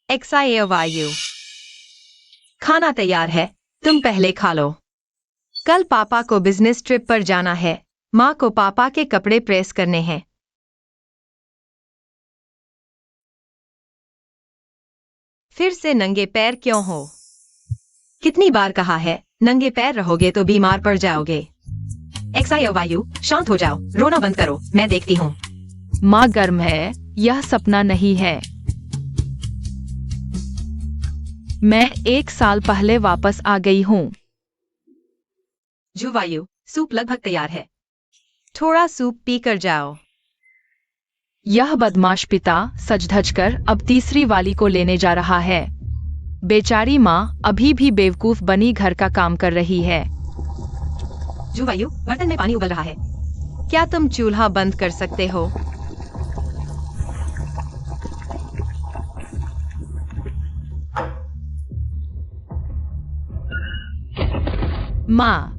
एक्साए वायु। खाना तैयार है, तुम पहले खा लो। कल पापा को बिजनेस ट्रिप पर जाना है। माँ को पापा के कपड़े प्रेस करने हैं। फिर से नंगे पैर क्यों हो? कितनी बार कहा है, नंगे पैर रहोगे तो बीमार पड़ जाओगे। एक्साए वायु, शांत हो जाओ, रोना बंद करो, मैं देखती हूँ। माँ गर्म है, यह सपना नहीं है। मैं 1 साल पहले वापस आ गई हूँ। जुवायु, सूप लगभग तैयार है। थोड़ा सूप पी कर जाओ। यह बदमाश पिता सज धज कर अब तीसरी वाली को लेने जा रहा है। बेचारी माँ अभी भी बेवकूफ बनी घर का काम कर रही है। जुवायु, बर्तन में पानी उबल रहा है। क्या तुम चूल्हा बंद कर सकते हो? माँ,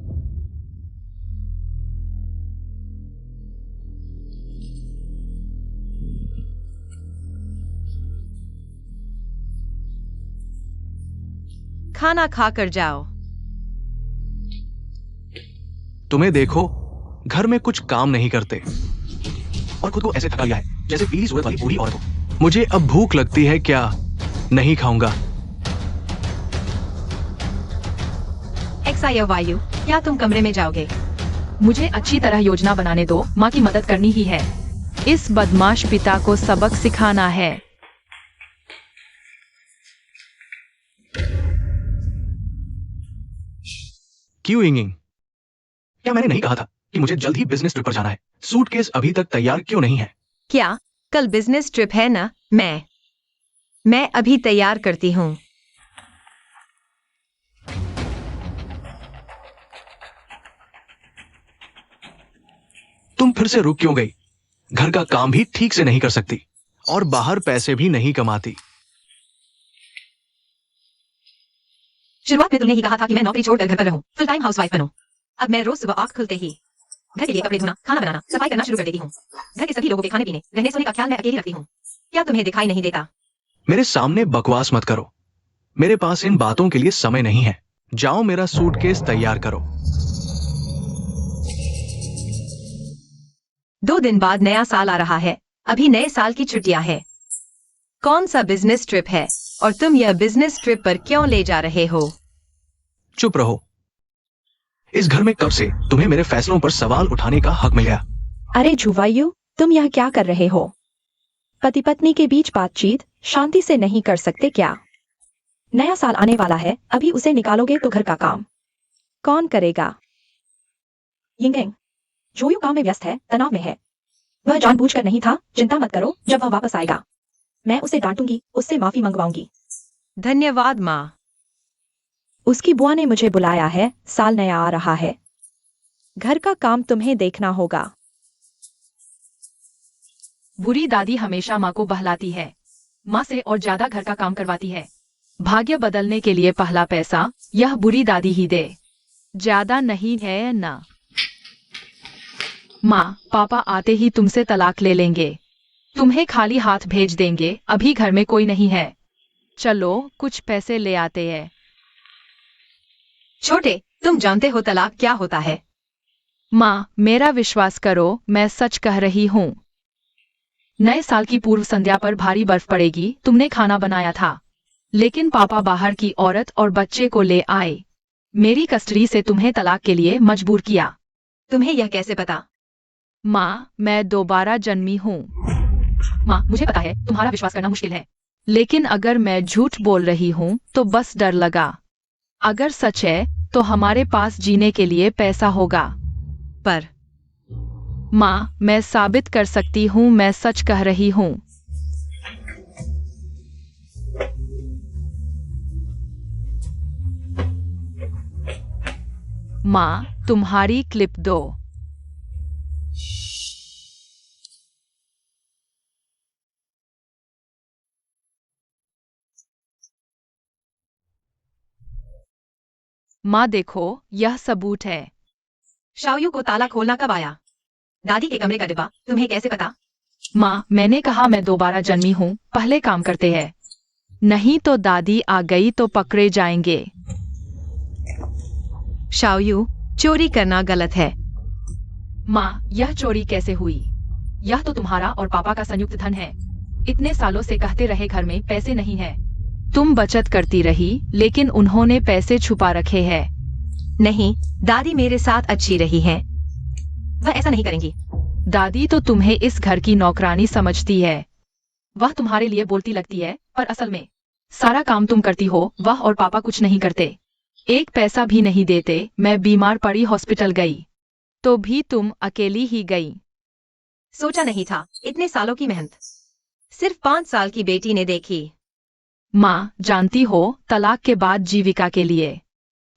खाना खा कर जाओ। तुम्हें देखो, घर में कुछ काम नहीं करते और खुद को ऐसे थका लिया है जैसे पीली सूरत वाली बूढ़ी औरत हो। मुझे अब भूख लगती है, क्या नहीं खाऊंगा। एक्साए वायु, क्या तुम कमरे में जाओगे? मुझे अच्छी तरह योजना बनाने दो, माँ की मदद करनी ही है। इस बदमाश पिता को सबक सिखाना है। क्यों इंगिंग? क्या मैंने नहीं कहा था कि मुझे जल्द ही बिजनेस ट्रिप पर जाना है? सूटकेस अभी तक तैयार क्यों नहीं है? क्या कल बिजनेस ट्रिप है ना? मैं अभी तैयार करती हूँ। तुम फिर से रुक क्यों गई? घर का काम भी ठीक से नहीं कर सकती और बाहर पैसे भी नहीं कमाती। शुरुआत में तुमने ही कहा था कि मैं नौकरी छोड़कर घर पर रहूं, फुल टाइम हाउसवाइफ बनूं। अब मैं रोज सुबह आंख खुलते ही घर के लिए कपड़े धोना, खाना बनाना, सफाई करना शुरू कर देती हूँ। घर के सभी लोगों के खाने पीने, रहने सोने का ख्याल मैं अकेली रखती हूँ। क्या तुम्हें दिखाई नहीं देता? मेरे सामने बकवास मत करो। मेरे पास इन बातों के लिए समय नहीं है। जाओ, मेरा सूटकेस तैयार करो। 2 दिन बाद नया साल आ रहा है। अभी नए साल की छुट्टियां हैं। कौन सा बिजनेस ट्रिप है और तुम यह बिजनेस ट्रिप पर क्यों ले जा रहे हो? चुप रहो। इस घर में कब से तुम्हें मेरे फैसलों पर सवाल उठाने का हक मिल गया? अरे जुवायु, तुम यह क्या कर रहे हो? पति पत्नी के बीच बातचीत शांति से नहीं कर सकते क्या? नया साल आने वाला है, अभी उसे निकालोगे तो घर का काम कौन करेगा? यिंगेंग, जोयू काम में व्यस्त है, तनाव में है। वह जानबूझकर नहीं था, चिंता मत करो, जब वह वापस आएगा मैं उसे डांटूंगी, उससे माफी मंगवाऊंगी। धन्यवाद माँ। उसकी बुआ ने मुझे बुलाया है, साल नया आ रहा है। घर का काम तुम्हें देखना होगा। बुरी दादी हमेशा माँ को बहलाती है, माँ से और ज्यादा घर का काम करवाती है। भाग्य बदलने के लिए पहला पैसा यह बुरी दादी ही दे। ज्यादा नहीं है ना? माँ, पापा आते ही तुमसे तलाक ले लेंगे, तुम्हें खाली हाथ भेज देंगे। अभी घर में कोई नहीं है, चलो कुछ पैसे ले आते हैं। छोटे, तुम जानते हो तलाक क्या होता है? माँ, मेरा विश्वास करो, मैं सच कह रही हूँ। नए साल की पूर्व संध्या पर भारी बर्फ पड़ेगी। तुमने खाना बनाया था, लेकिन पापा बाहर की औरत और बच्चे को ले आए। मेरी कस्टडी से तुम्हें तलाक के लिए मजबूर किया। तुम्हें यह कैसे पता? माँ, मैं दोबारा जन्मी हूँ। माँ, मुझे पता है तुम्हारा विश्वास करना मुश्किल है, लेकिन अगर मैं झूठ बोल रही हूँ तो बस डर लगा। अगर सच है तो हमारे पास जीने के लिए पैसा होगा। पर माँ, मैं साबित कर सकती हूँ, मैं सच कह रही हूँ। माँ, तुम्हारी क्लिप दो। माँ देखो, यह सबूत है। शाओयू को ताला खोलना कब आया? दादी के कमरे का डिब्बा, तुम्हें कैसे पता? माँ, मैंने कहा मैं दोबारा जन्मी हूँ, पहले काम करते हैं। नहीं तो दादी आ गई तो पकड़े जाएंगे। शाओयू, चोरी करना गलत है। माँ, यह चोरी कैसे हुई? यह तो तुम्हारा और पापा का संयुक्त धन है। इतने सालों से कहते रहे घर में पैसे नहीं है। तुम बचत करती रही, लेकिन उन्होंने पैसे छुपा रखे हैं। नहीं, दादी मेरे साथ अच्छी रही है। वह ऐसा नहीं करेंगी। दादी तो तुम्हें इस घर की नौकरानी समझती है। वह तुम्हारे लिए बोलती लगती है, पर असल में सारा काम तुम करती हो। वह और पापा कुछ नहीं करते, एक पैसा भी नहीं देते। मैं बीमार पड़ी, हॉस्पिटल गई, तो भी तुम अकेली ही गई। सोचा नहीं था, इतने सालों की मेहनत सिर्फ 5 साल की बेटी ने देखी। माँ, जानती हो, तलाक के बाद जीविका के लिए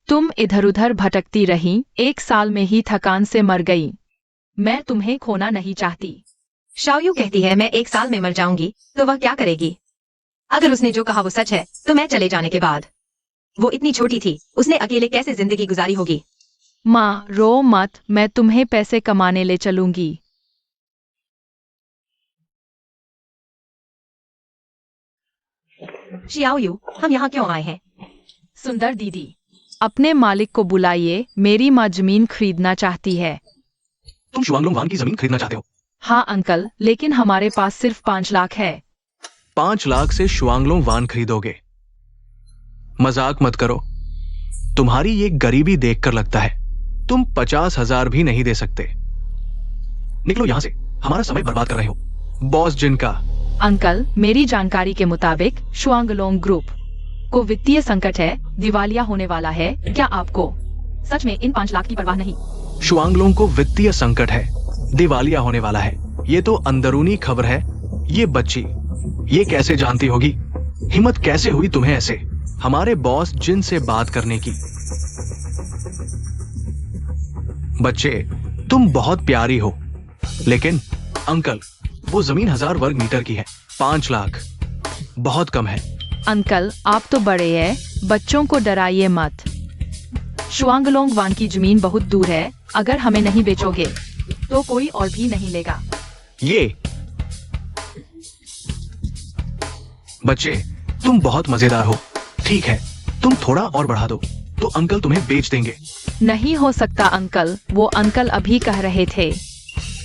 तुम इधर उधर भटकती रही, 1 साल में ही थकान से मर गई। मैं तुम्हें खोना नहीं चाहती। शाओयू कहती है मैं 1 साल में मर जाऊंगी, तो वह क्या करेगी? अगर उसने जो कहा वो सच है, तो मैं चले जाने के बाद वो इतनी छोटी थी, उसने अकेले कैसे जिंदगी गुजारी होगी? माँ, रो मत, मैं तुम्हें पैसे कमाने ले चलूंगी। शाओयू, हम यहाँ क्यों आए हैं? सुंदर दीदी, अपने मालिक को बुलाइए, मेरी माँ जमीन खरीदना चाहती है। तुम शुआंगलोंग वान की जमीन खरीदना चाहते हो? हाँ अंकल, लेकिन हमारे पास सिर्फ 5 लाख है। 5 लाख से शुआंगलोंग वान खरीदोगे? मजाक मत करो। तुम्हारी ये गरीबी देखकर लगता है तुम 50,000 भी नहीं दे सकते। निकलो यहां से, हमारा समय बर्बाद कर रहे हो। बॉस जिनका। अंकल, मेरी जानकारी के मुताबिक शुआंगलोंग ग्रुप को वित्तीय संकट है, दिवालिया होने वाला है। क्या आपको सच में इन 5 लाख की परवाह नहीं? शुआंगलोंग को वित्तीय संकट है, दिवालिया होने वाला है, ये तो अंदरूनी खबर है। ये बच्ची ये कैसे जानती होगी? हिम्मत कैसे हुई तुम्हें ऐसे हमारे बॉस जिन से बात करने की? बच्चे, तुम बहुत प्यारी हो, लेकिन अंकल, वो जमीन 1000 वर्ग मीटर की है। 5 लाख बहुत कम है। अंकल, आप तो बड़े हैं, बच्चों को डराइए मत। शुआंगलोंग वान की जमीन बहुत दूर है, अगर हमें नहीं बेचोगे तो कोई और भी नहीं लेगा। ये बच्चे, तुम बहुत मजेदार हो। ठीक है, तुम थोड़ा और बढ़ा दो तो अंकल तुम्हें बेच देंगे। नहीं हो सकता अंकल, वो अंकल अभी कह रहे थे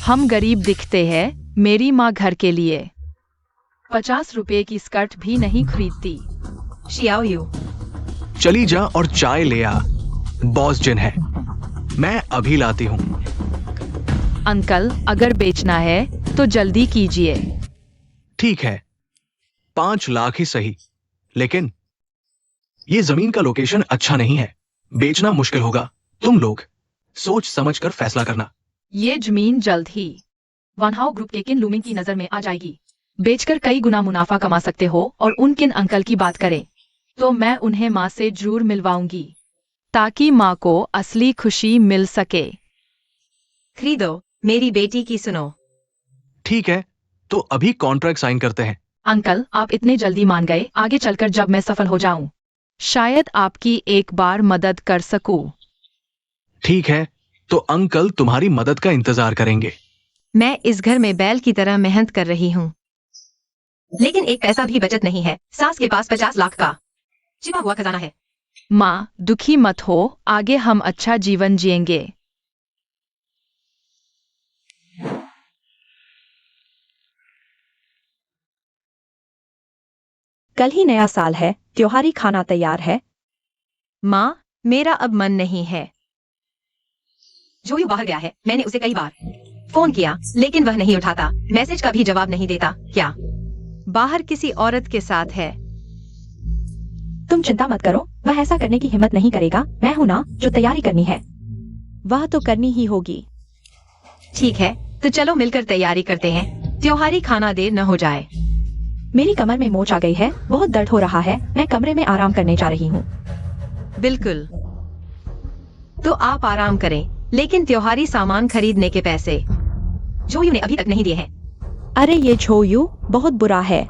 हम गरीब दिखते हैं। मेरी माँ घर के लिए 50 रुपए की स्कर्ट भी नहीं खरीदती। शाओयू, चली जा और चाय ले आ, बॉस जिन है। मैं अभी लाती हूँ। अंकल, अगर बेचना है तो जल्दी कीजिए। ठीक है, 5 लाख ही सही, लेकिन ये जमीन का लोकेशन अच्छा नहीं है, बेचना मुश्किल होगा। तुम लोग सोच समझकर फैसला करना। ये जमीन जल्द ही वानहाउ ग्रुप के किन लूमिंग की नजर में आ जाएगी। बेचकर कई गुना मुनाफा कमा सकते हो। और उन किन अंकल की बात करें तो मैं उन्हें माँ से जरूर मिलवाऊंगी, ताकि माँ को असली खुशी मिल सके। खरीदो, मेरी बेटी की सुनो। ठीक है, तो अभी कॉन्ट्रैक्ट साइन करते हैं। अंकल, आप इतने जल्दी मान गए, आगे चलकर जब मैं सफल हो जाऊं शायद आपकी एक बार मदद कर सकूं। ठीक है, तो अंकल तुम्हारी मदद का इंतजार करेंगे। मैं इस घर में बैल की तरह मेहनत कर रही हूँ, लेकिन एक पैसा भी बचत नहीं है। सास के पास 50 लाख का छिपा हुआ खजाना है। माँ, दुखी मत हो, आगे हम अच्छा जीवन जिएंगे। कल ही नया साल है, त्योहारी खाना तैयार है। माँ, मेरा अब मन नहीं है। जोयू बाहर गया है, मैंने उसे कई बार फोन किया, लेकिन वह नहीं उठाता, मैसेज का भी जवाब नहीं देता। क्या बाहर किसी औरत के साथ है? तुम चिंता मत करो, वह ऐसा करने की हिम्मत नहीं करेगा। मैं हूं ना जो तैयारी करनी है, वह तो करनी ही होगी। ठीक है, तो चलो मिलकर तैयारी करते हैं, त्योहारी खाना देर न हो जाए। मेरी कमर में मोच आ गई है, बहुत दर्द हो रहा है, मैं कमरे में आराम करने जा रही हूँ। बिल्कुल, तो आप आराम करें, लेकिन त्योहारी सामान खरीदने के पैसे जोयू ने अभी तक नहीं दिए हैं। अरे ये छोयू बहुत बुरा है।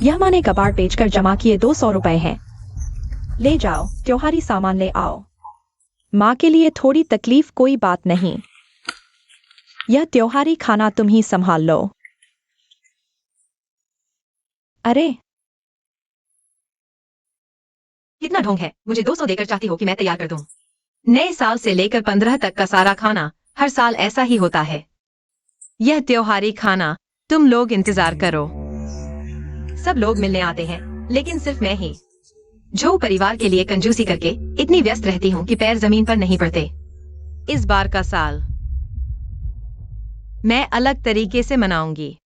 यह माँ ने कबाड़ बेचकर जमा किए 200 रुपए हैं। ले जाओ, त्योहारी सामान ले आओ। माँ के लिए थोड़ी तकलीफ कोई बात नहीं। यह त्योहारी खाना तुम ही संभाल लो। अरे कितना ढोंग है, मुझे 200 देकर चाहती हो कि मैं तैयार कर दूं। नए साल से लेकर 15 तक का सारा खाना हर साल ऐसा ही होता है। यह त्योहारी खाना, तुम लोग इंतजार करो। सब लोग मिलने आते हैं, लेकिन सिर्फ मैं ही, जो परिवार के लिए कंजूसी करके इतनी व्यस्त रहती हूँ कि पैर जमीन पर नहीं पड़ते। इस बार का साल मैं अलग तरीके से मनाऊंगी।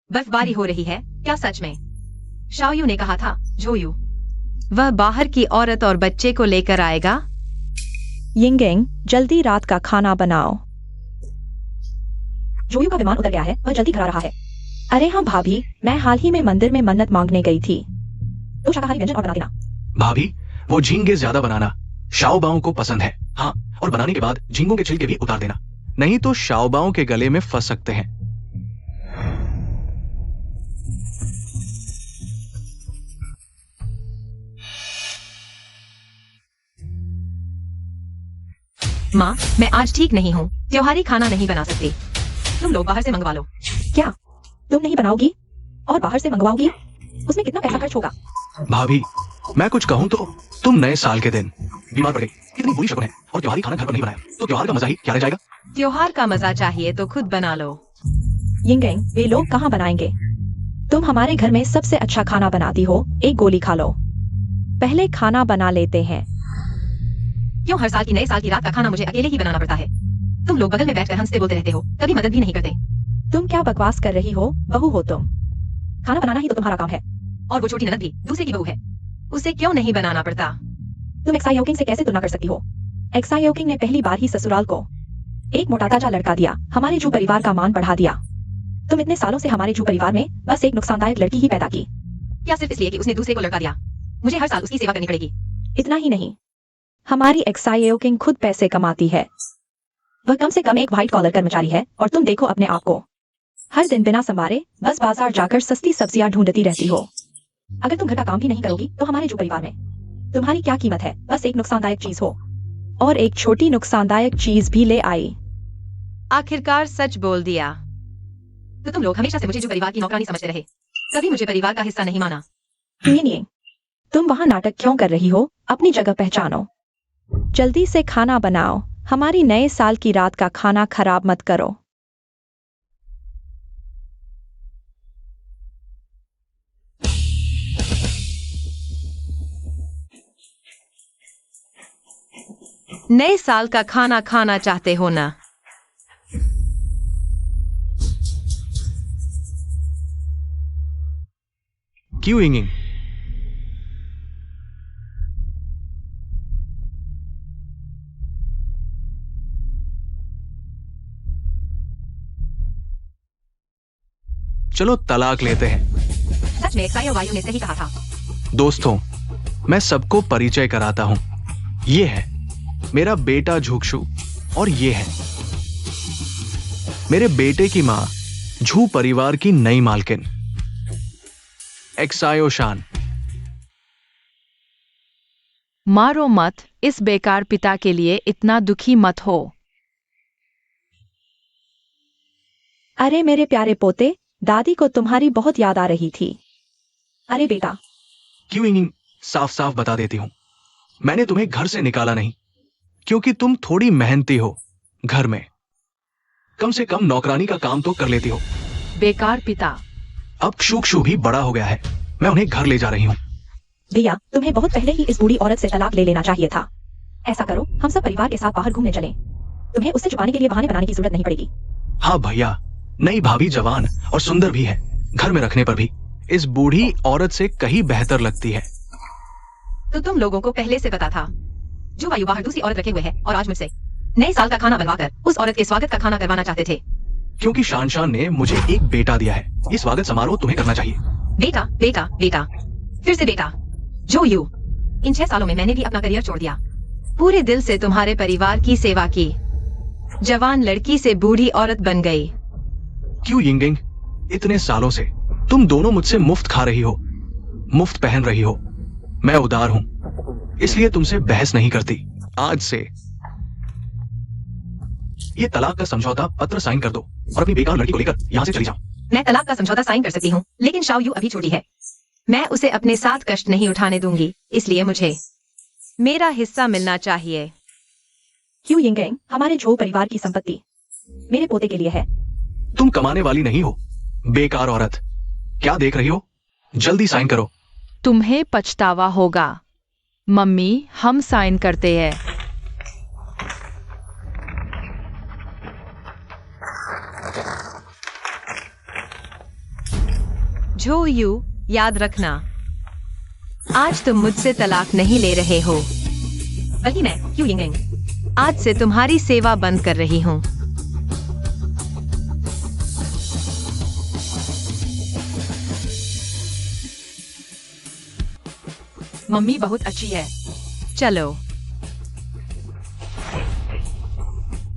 बर्फबारी हो रही है क्या सच में? शाओयू ने कहा था। जोयू, वह बाहर की औरत और बच्चे को लेकर आएगा। यिंगेंग, जल्दी रात का खाना बनाओ। जोयू का विमान उतर गया है, वह जल्दी घर आ रहा है। अरे हाँ भाभी, मैं हाल ही में मंदिर में मन्नत मांगने गई थी। तो शाकाहारी व्यंजन और बना देना। भाभी, वो झींगे ज्यादा बनाना, शाओबाओ को पसंद है। हाँ, और बनाने के बाद झींगों के छिलके भी उतार देना, नहीं तो शाओबाओ के गले में फंस सकते हैं। माँ, मैं आज ठीक नहीं हूँ, त्योहारी खाना नहीं बना सकती। तुम लोग बाहर से मंगवा लो। क्या तुम नहीं बनाओगी और बाहर से मंगवाओगी? उसमें कितना पैसा खर्च होगा? भाभी, मैं कुछ कहूँ तो तुम नए साल के दिन बीमार पड़ गई, कितनी बुरी शकुन है। और त्योहारी खाना घर पर नहीं बनाया तो त्योहार का मजा ही क्या रह जाएगा। त्योहार का मजा चाहिए तो खुद बना लो। यिंगेंग, वे लोग कहाँ बनाएंगे? तुम हमारे घर में सबसे अच्छा खाना बनाती हो, एक गोली खा लो। पहले खाना बना लेते हैं। क्यों हर साल की नए साल की रात का खाना मुझे अकेले ही बनाना पड़ता है? तुम लोग बगल में बैठकर हंसते बोलते रहते हो, कभी मदद भी नहीं करते। तुम क्या बकवास कर रही हो? बहू हो तुम, खाना बनाना ही तो तुम्हारा काम है। और वो छोटी ननद भी दूसरे की बहू है, उसे क्यों नहीं बनाना पड़ता? तुम एक्सायोकिंग से कैसे तुलना कर सकती हो? एक्सायोकिंग ने पहली बार ही ससुराल को एक मोटा ताजा लड़का दिया, हमारे जू परिवार का मान बढ़ा दिया। तुम इतने सालों से हमारे जू परिवार में बस एक नुकसानदायक लड़की ही पैदा की। क्या सिर्फ इसलिए कि उसने दूसरे को लड़का दिया, मुझे हर साल उसकी सेवा करनी पड़ेगी? इतना ही नहीं, हमारी एक्सायोकिंग खुद पैसे कमाती है। वह कम से कम एक व्हाइट कॉलर कर्मचारी है, और तुम देखो अपने आप को, हर दिन बिना संवारे बस बाजार जाकर सस्ती सब्जियां ढूंढती रहती हो। अगर तुम घर का काम भी नहीं करोगी तो हमारे जू परिवार में तुम्हारी क्या कीमत है? बस एक नुकसानदायक चीज हो, और एक छोटी नुकसानदायक चीज भी ले आई। आखिरकार सच बोल दिया। तो तुम लोग हमेशा से मुझे जो परिवार की नौकरानी समझते रहे, कभी मुझे परिवार का हिस्सा नहीं माना। नहीं, तुम वहां नाटक क्यों कर रही हो? अपनी जगह पहचानो। जल्दी से खाना बनाओ, हमारी नए साल की रात का खाना खराब मत करो। नए साल का खाना खाना चाहते हो ना? क्यों यिंगेंग? चलो तलाक लेते हैं। सच में एक्सायोवायु ने सही कहा था। दोस्तों, मैं सबको परिचय कराता हूं। ये है मेरा बेटा झुकशु, और ये है मेरे बेटे की मां, झू परिवार की नई मालकिन एक्सायोशान। मारो मत, इस बेकार पिता के लिए इतना दुखी मत हो। अरे मेरे प्यारे पोते, दादी को तुम्हारी बहुत याद आ रही थी। अरे बेटा, क्यों यिंगेंग? साफ साफ बता देती हूं, मैंने तुम्हें घर से निकाला नहीं, क्योंकि तुम थोड़ी मेहनती हो। घर में कम से कम नौकरानी का काम तो कर लेती हो। बेकार पिता। अब क्षुक्षु भी बड़ा हो गया है, मैं उन्हें घर ले जा रही हूँ। भैया, तुम्हें बहुत पहले ही इस बूढ़ी औरत से तलाक ले लेना चाहिए था। ऐसा करो, हम सब परिवार के साथ बाहर घूमने चलें। तुम्हें उससे छुपाने के लिए बहाने बनाने की जरूरत नहीं पड़ेगी। हाँ भैया, नई भाभी जवान और सुंदर भी है, घर में रखने पर भी इस बूढ़ी औरत से कहीं बेहतर लगती है। तो तुम लोगों को पहले से पता था। जो वायु बाहर दूसरी औरत रखे हुए है, और आज मुझसे नए साल का खाना बनवाकर उस औरत के स्वागत का खाना करवाना चाहते थे। क्योंकि शान ने मुझे एक बेटा दिया है, ये स्वागत समारोह तुम्हें करना चाहिए। बेटा बेटा बेटा, फिर से बेटा। जो यू, इन 6 सालों में मैंने भी अपना करियर छोड़ दिया, पूरे दिल से तुम्हारे परिवार की सेवा की। जवान लड़की से बूढ़ी औरत बन गई। क्यों यिंगेंग? इतने सालों से तुम दोनों मुझसे मुफ्त खा रही हो, मुफ्त पहन रही हो। मैं उदार हूं, इसलिए तुमसे बहस नहीं करती। आज से ये तलाक का समझौता पत्र साइन कर दो और अपनी बेकार लड़की को लेकर यहाँ से चली जाओ। मैं तलाक का समझौता साइन कर सकती हूँ, लेकिन शाओ यू अभी छोटी है। मैं उसे अपने साथ कष्ट नहीं उठाने दूंगी, इसलिए मुझे मेरा हिस्सा मिलना चाहिए। क्यों यिंगेंग, हमारे झो परिवार की संपत्ति मेरे पोते के लिए है। तुम कमाने वाली नहीं हो, बेकार औरत। क्या देख रही हो? जल्दी साइन करो। तुम्हें पछतावा होगा। मम्मी, हम साइन करते हैं। झो यू, याद रखना, आज तुम मुझसे तलाक नहीं ले रहे हो, बल्कि मैं क्यों यिंगेंग आज से तुम्हारी सेवा बंद कर रही हूँ। मम्मी बहुत अच्छी है। चलो।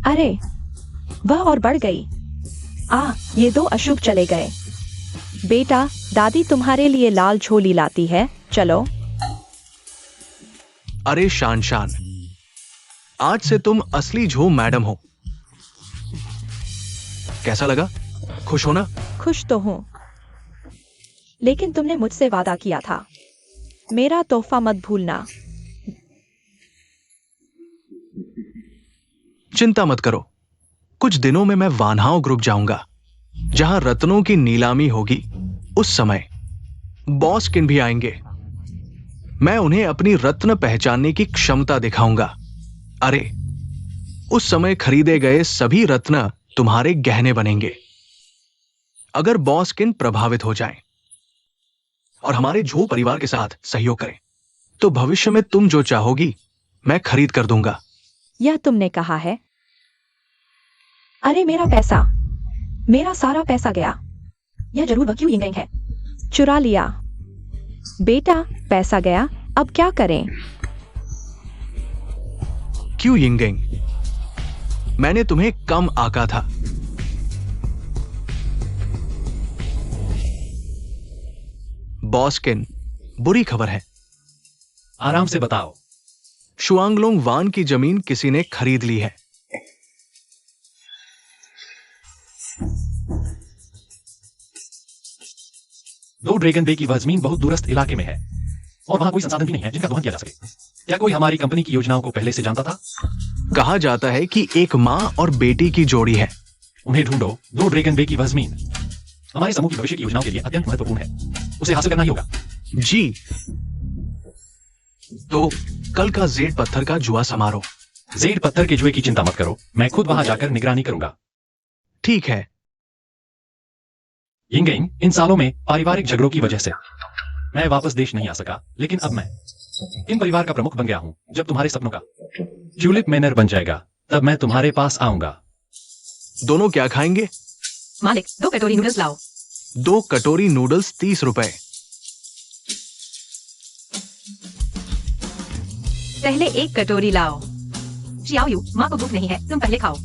अरे वह और बढ़ गई। ये दो अशुभ चले गए। बेटा, दादी तुम्हारे लिए लाल झोली लाती है, चलो। अरे शान शान, आज से तुम असली झो मैडम हो। कैसा लगा? खुश हो ना? खुश तो हूँ, लेकिन तुमने मुझसे वादा किया था, मेरा तोहफा मत भूलना। चिंता मत करो, कुछ दिनों में मैं वानहाओ ग्रुप जाऊंगा, जहां रत्नों की नीलामी होगी। उस समय बॉस किन भी आएंगे। मैं उन्हें अपनी रत्न पहचानने की क्षमता दिखाऊंगा। अरे, उस समय खरीदे गए सभी रत्न तुम्हारे गहने बनेंगे। अगर बॉस किन प्रभावित हो जाएं और हमारे झो परिवार के साथ सहयोग करें, तो भविष्य में तुम जो चाहोगी मैं खरीद कर दूंगा। यह तुमने कहा है? अरे मेरा पैसा, मेरा सारा पैसा गया। यह जरूर वक्यू यिंगेंग है, चुरा लिया। बेटा, पैसा गया, अब क्या करें? क्यों यिंगेंग, मैंने तुम्हें कम आका था। बॉस किन, बुरी खबर है। आराम से बताओ। शुआंगलोंग वान की जमीन किसी ने खरीद ली है। दो ड्रैगन बे की वह जमीन बहुत दूरस्थ इलाके में है और वहां कोई संसाधन भी नहीं है जिनका दोहन किया जा सके। क्या कोई हमारी कंपनी की योजनाओं को पहले से जानता था? कहा जाता है कि एक मां और बेटी की जोड़ी है। उन्हें ढूंढो। दो ड्रैगन बे की वह जमीन हमारे समूह की भविष्य की योजनाओं के लिए अत्यंत महत्वपूर्ण है। उसे हासिल करना ही होगा। जी, तो कल का जेड पत्थर का जुआ समारोह। जेड पत्थर के जुए की चिंता मत करो, मैं खुद वहां जाकर निगरानी करूंगा। ठीक है। यिंगेंग, इन सालों में पारिवारिक झगड़ों की वजह से मैं वापस देश नहीं आ सका, लेकिन अब मैं इन परिवार का प्रमुख बन गया हूं। जब तुम्हारे सपनों का ट्यूलिप मैनर बन जाएगा, तब मैं तुम्हारे पास आऊंगा। दोनों क्या खाएंगे? मालिक, 2 कटोरी नूडल्स लाओ। 2 कटोरी नूडल्स 30 रुपए। पहले 1 कटोरी लाओ। शियाओ यू, माँ को भूख नहीं है, तुम पहले खाओ।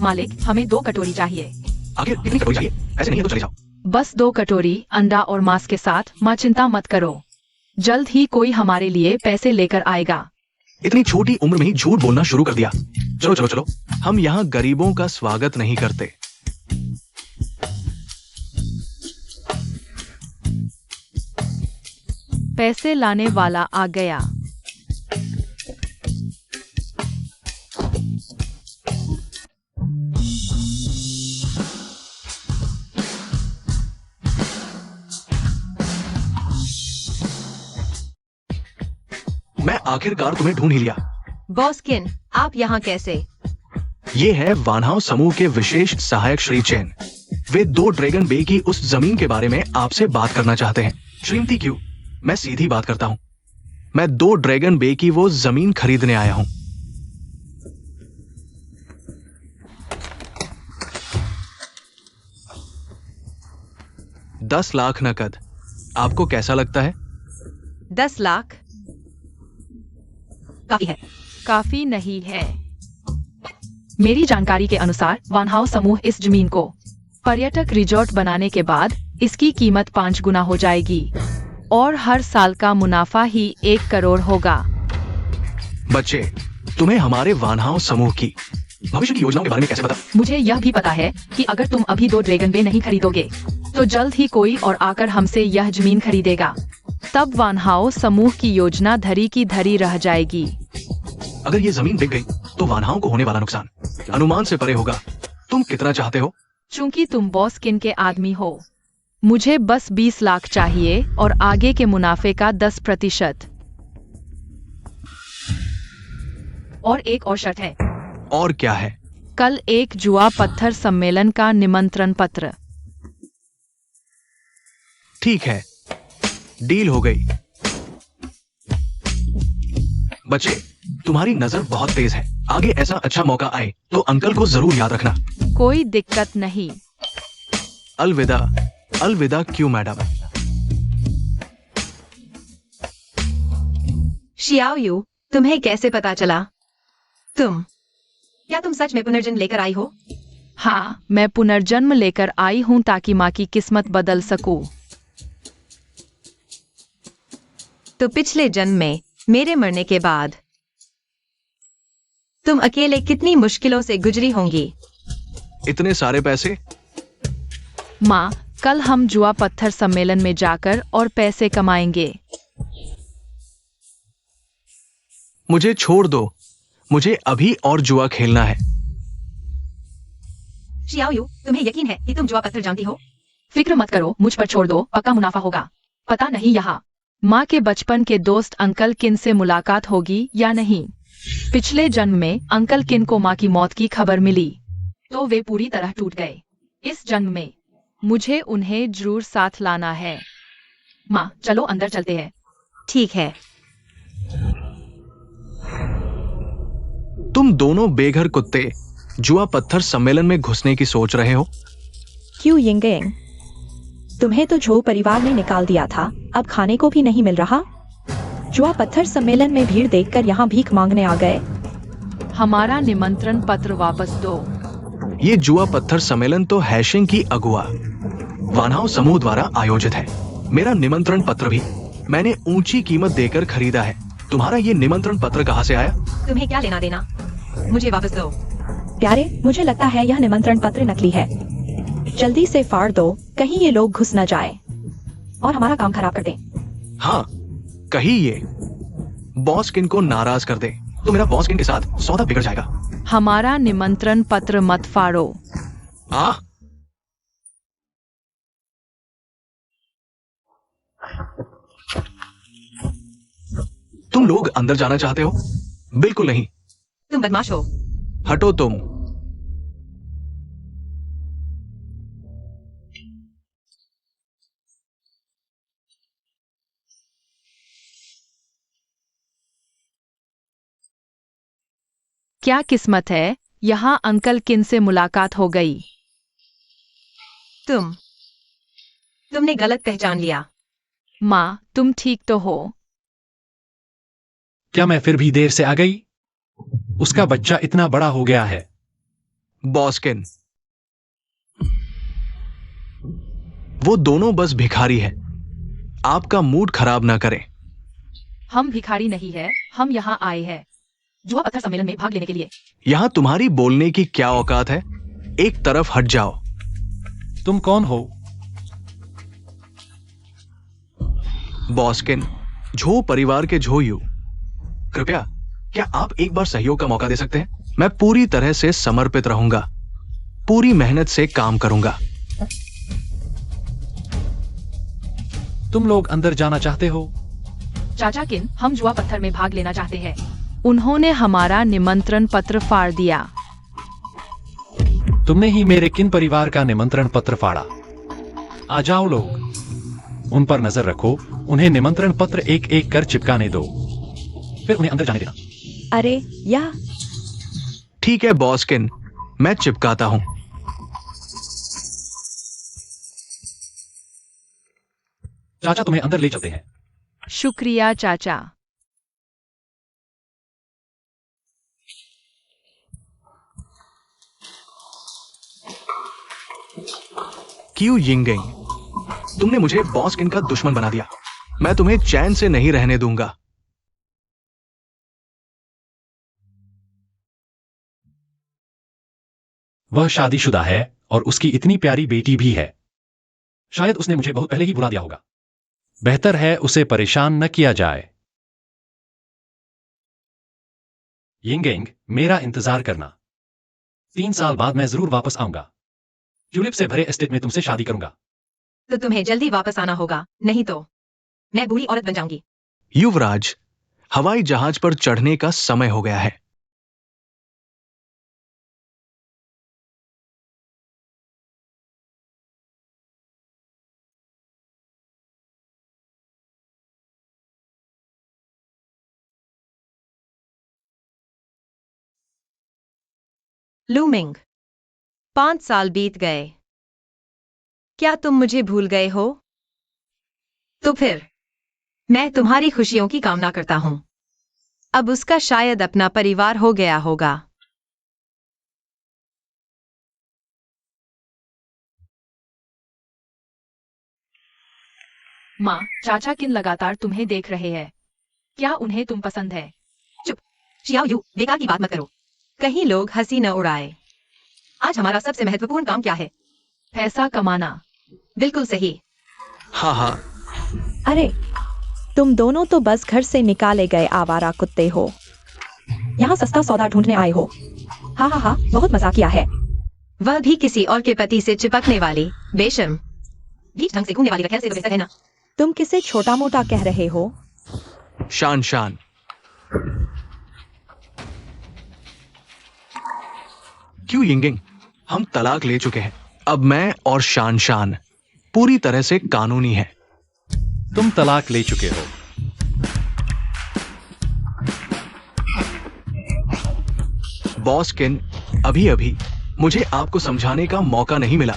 मालिक, हमें 2 कटोरी चाहिए। आखिर कितनी कटोरी चाहिए? ऐसे नहीं है तो चले जाओ। बस 2 कटोरी अंडा और मांस के साथ। माँ, चिंता मत करो, जल्द ही कोई हमारे लिए पैसे लेकर आएगा। इतनी छोटी उम्र में ही झूठ बोलना शुरू कर दिया। चलो चलो चलो, हम यहाँ गरीबों का स्वागत नहीं करते। पैसे लाने वाला आ गया। मैं आखिरकार तुम्हें ढूंढ ही लिया। बॉस किन, आप यहाँ कैसे? ये है वानहाओ समूह के विशेष सहायक श्री चेन। वे 2 ड्रैगन बे की उस जमीन के बारे में आपसे बात करना चाहते हैं। श्रीमती क्यू, मैं सीधी बात करता हूं। मैं 2 ड्रैगन बे की वो जमीन खरीदने आया हूं। $10 लाख नकद। आपको कैसा लगता है? 10 लाख काफी है। काफी नहीं है। मेरी जानकारी के अनुसार वानहाओ समूह इस जमीन को पर्यटक रिजॉर्ट बनाने के बाद इसकी कीमत 5 गुना हो जाएगी और हर साल का मुनाफा ही 1 करोड़ होगा। बच्चे, तुम्हें हमारे वानहाओ समूह की भविष्य की योजनाओं के बारे में कैसे पता? मुझे यह भी पता है कि अगर तुम अभी 2 ड्रैगन वे नहीं खरीदोगे तो जल्द ही कोई और आकर हमसे यह जमीन खरीदेगा। तब वानहाओ समूह की योजना धरी की धरी रह जाएगी। अगर ये जमीन बिक गई तो वानहाओं को होने वाला नुकसान अनुमान से परे होगा। तुम कितना चाहते हो? चूंकि तुम बॉस किन के आदमी हो, मुझे बस 20 लाख चाहिए और आगे के मुनाफे का 10%। और एक और शर्त है। और क्या है? कल एक जुआ पत्थर सम्मेलन का निमंत्रण पत्र। ठीक है, डील हो गई। बच्चे, तुम्हारी नजर बहुत तेज है। आगे ऐसा अच्छा मौका आए तो अंकल को जरूर याद रखना। कोई दिक्कत नहीं। अलविदा। अलविदा क्यों मैडम? शियाओयू, तुम्हें कैसे पता चला? क्या तुम सच में पुनर्जन्म लेकर आई हो? हाँ, मैं पुनर्जन्म लेकर आई हूँ ताकि माँ की किस्मत बदल सकूं। तो पिछले जन्म में मेरे मरने के बाद तुम अकेले कितनी मुश्किलों से गुजरी होंगी? इतने सारे पैसे? माँ, कल हम जुआ पत्थर सम्मेलन में जाकर और पैसे कमाएंगे। मुझे छोड़ दो, मुझे अभी और जुआ खेलना है। शियाओयू, तुम्हें यकीन है कि तुम जुआ पत्थर जानती हो? फिक्र मत करो, मुझ पर छोड़ दो, पक्का मुनाफा होगा। पता नहीं यहाँ माँ के बचपन के दोस्त अंकल किन से मुलाकात होगी या नहीं। पिछले जन्म में अंकल किन को माँ की मौत की खबर मिली तो वे पूरी तरह टूट गए। इस जन्म में मुझे उन्हें जरूर साथ लाना है। माँ, चलो अंदर चलते हैं। ठीक है। तुम दोनों बेघर कुत्ते जुआ पत्थर सम्मेलन में घुसने की सोच रहे हो? क्यों यिंगयंग? तुम्हें तो झो परिवार ने निकाल दिया था, अब खाने को भी नहीं मिल रहा। जुआ पत्थर सम्मेलन में भीड़ देखकर यहाँ भीख मांगने आ गए। हमारा निमंत्रण पत्र वापस दो। ये जुआ पत्थर सम्मेलन तो हैशिंग की अगुआ वानहाओ समूह द्वारा आयोजित है। मेरा निमंत्रण पत्र भी मैंने ऊंची कीमत देकर खरीदा है। तुम्हारा ये निमंत्रण पत्र कहाँ से आया? तुम्हें क्या लेना देना? मुझे वापस दो। प्यारे, मुझे लगता है यह निमंत्रण पत्र नकली है। जल्दी से फाड़ दो, कहीं ये लोग घुस न जाए और हमारा काम खराब कर दें। हाँ, कहीं ये बॉस किन को नाराज कर दे तो मेरा बॉस किन के साथ सौदा बिगड़ जाएगा। हमारा निमंत्रण पत्र मत फाड़ो। आ तुम लोग अंदर जाना चाहते हो? बिल्कुल नहीं। तुम बदमाश हो। हटो तुम। क्या किस्मत है, यहाँ अंकल किन से मुलाकात हो गई। तुमने गलत पहचान लिया। माँ, तुम ठीक तो हो? क्या मैं फिर भी देर से आ गई? उसका बच्चा इतना बड़ा हो गया है। बॉस किन, वो दोनों बस भिखारी हैं। आपका मूड खराब ना करें। हम भिखारी नहीं है, हम यहाँ आए हैं जुआ पत्थर सम्मेलन में भाग लेने के लिए। यहाँ तुम्हारी बोलने की क्या औकात है? एक तरफ हट जाओ। तुम कौन हो? बॉसकिन, झो परिवार के झो यू। कृपया क्या आप एक बार सहयोग का मौका दे सकते हैं? मैं पूरी तरह से समर्पित रहूंगा, पूरी मेहनत से काम करूंगा। तुम लोग अंदर जाना चाहते हो? चाचा किन, हम जुआ पत्थर में भाग लेना चाहते हैं। उन्होंने हमारा निमंत्रण पत्र फाड़ दिया। तुमने ही मेरे किन परिवार का निमंत्रण पत्र फाड़ा। आ जाओ लोग, उन पर नजर रखो, उन्हें निमंत्रण पत्र एक एक कर चिपकाने दो, फिर उन्हें अंदर जाने देना। अरे यह ठीक है बॉसकिन, मैं चिपकाता हूं। चाचा तुम्हें अंदर ले चलते हैं। शुक्रिया चाचा। क्यों यिंगेंग, तुमने मुझे बॉसकिन का दुश्मन बना दिया। मैं तुम्हें चैन से नहीं रहने दूंगा। वह शादीशुदा है और उसकी इतनी प्यारी बेटी भी है। शायद उसने मुझे बहुत पहले ही बुला दिया होगा। बेहतर है उसे परेशान न किया जाए। यिंगेंग, मेरा इंतजार करना। 3 साल बाद मैं जरूर वापस आऊंगा। ट्यूलिप से भरे एस्टेट में तुमसे शादी करूंगा। तो तुम्हें जल्दी वापस आना होगा, नहीं तो मैं बूढ़ी औरत बन जाऊंगी। युवराज, हवाई जहाज पर चढ़ने का समय हो गया है। लूमिंग, 5 साल बीत गए। क्या तुम मुझे भूल गए हो? तो फिर मैं तुम्हारी खुशियों की कामना करता हूं। अब उसका शायद अपना परिवार हो गया होगा। माँ, चाचा किन लगातार तुम्हें देख रहे हैं। क्या उन्हें तुम पसंद है? शियाओ यू, बेकार की बात मत करो। कहीं लोग हंसी न उड़ाए। आज हमारा सबसे महत्वपूर्ण काम क्या है? पैसा कमाना। बिल्कुल सही। हाँ हाँ, अरे, तुम दोनों तो बस घर से निकाले गए आवारा कुत्ते हो। यहाँ सस्ता सौदा ढूंढने आए हो। हाँ हाँ हाँ, बहुत मजाकिया है। वह भी किसी और के पति से चिपकने वाली बेशर्म। बीच ढंग से घूमने वाली रखेल से तो बेहतर है ना। तुम किसे छोटा मोटा कह रहे हो? शान शान। क्यों यिंगिंग, हम तलाक ले चुके हैं। अब मैं और शान शान पूरी तरह से कानूनी है। तुम तलाक ले चुके हो। बॉस किन, अभी अभी मुझे आपको समझाने का मौका नहीं मिला।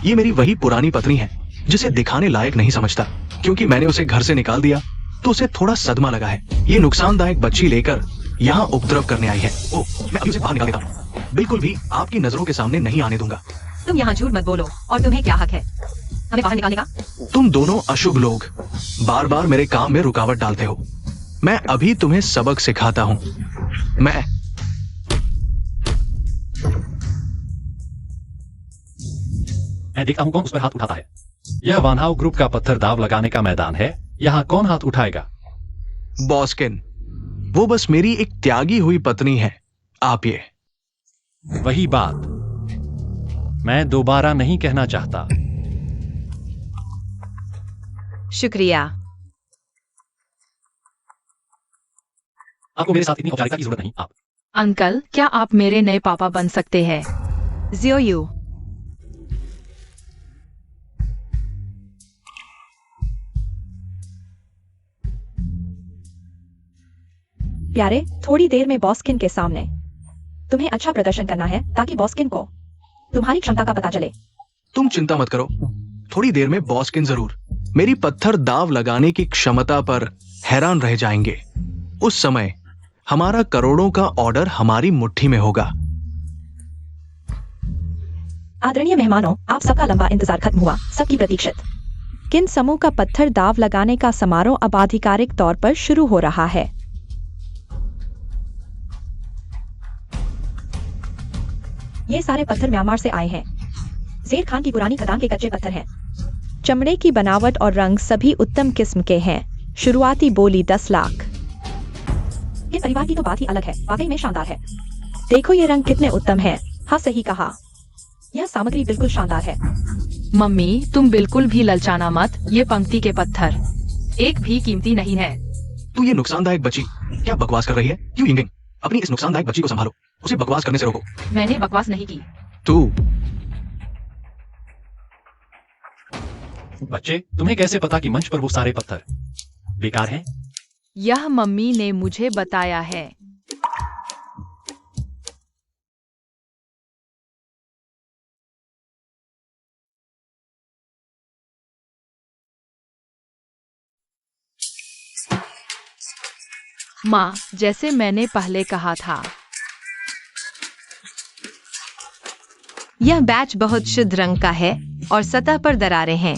ये मेरी वही पुरानी पत्नी है जिसे दिखाने लायक नहीं समझता। क्योंकि मैंने उसे घर से निकाल दिया तो उसे थोड़ा सदमा लगा है। ये नुकसानदायक बच्ची लेकर यहाँ उपद्रव करने आई है। ओह, मैं अभी उसे बाहर निकाल देता हूँ। बिल्कुल भी आपकी नजरों के सामने नहीं आने दूंगा। तुम यहाँ झूठ मत बोलो। और तुम्हें क्या हक है हमें बाहर निकालने का? तुम दोनों अशुभ लोग बार बार मेरे काम में रुकावट डालते हो। मैं अभी तुम्हें सबक सिखाता हूँ। मैं देखता हूं कौन उस पर हाथ उठाता है। यह वानहाउ ग्रुप का पत्थर दाव लगाने का मैदान है। यहाँ कौन हाथ उठाएगा? बॉस्किन, वो बस मेरी एक त्यागी हुई पत्नी है। आप ये वही बात मैं दोबारा नहीं कहना चाहता। शुक्रिया। आपको मेरे साथ इतनी औपचारिकता की जरूरत नहीं। आप अंकल, क्या आप मेरे नए पापा बन सकते हैं? जियोयू, प्यारे, थोड़ी देर में बॉस्किन के सामने तुम्हें अच्छा प्रदर्शन करना है ताकि बॉस्किन को तुम्हारी क्षमता का पता चले। तुम चिंता मत करो, थोड़ी देर में बॉस्किन जरूर मेरी पत्थर दाव लगाने की क्षमता पर हैरान रह जाएंगे। उस समय हमारा करोड़ों का ऑर्डर हमारी मुट्ठी में होगा। आदरणीय मेहमानों, आप सबका लंबा इंतजार खत्म हुआ। सबकी प्रतीक्षित किन समूह का पत्थर दाव लगाने का समारोह अब आधिकारिक तौर पर शुरू हो रहा है। ये सारे पत्थर म्यांमार से आए हैं। जेर खान की पुरानी खदान के कच्चे पत्थर हैं। चमड़े की बनावट और रंग सभी उत्तम किस्म के हैं। शुरुआती बोली 10 लाख। इस परिवार की तो बात ही अलग है, वाकई में शानदार है। देखो ये रंग कितने उत्तम हैं। हाँ, सही कहा, यह सामग्री बिल्कुल शानदार है। मम्मी, तुम बिल्कुल भी ललचाना मत। ये पंक्ति के पत्थर एक भी कीमती नहीं है। तू ये नुकसानदायक बच्ची क्या बकवास कर रही है? क्यों यिंगिंग, अपनी इस नुकसानदायक बच्ची को संभालो, उसे बकवास करने से रोको। मैंने बकवास नहीं की। तू बच्चे, तुम्हें कैसे पता कि मंच पर वो सारे पत्थर बेकार हैं? यह मम्मी ने मुझे बताया है। माँ, जैसे मैंने पहले कहा था, यह बैच बहुत शुद्ध रंग का है और सतह पर दरारें हैं,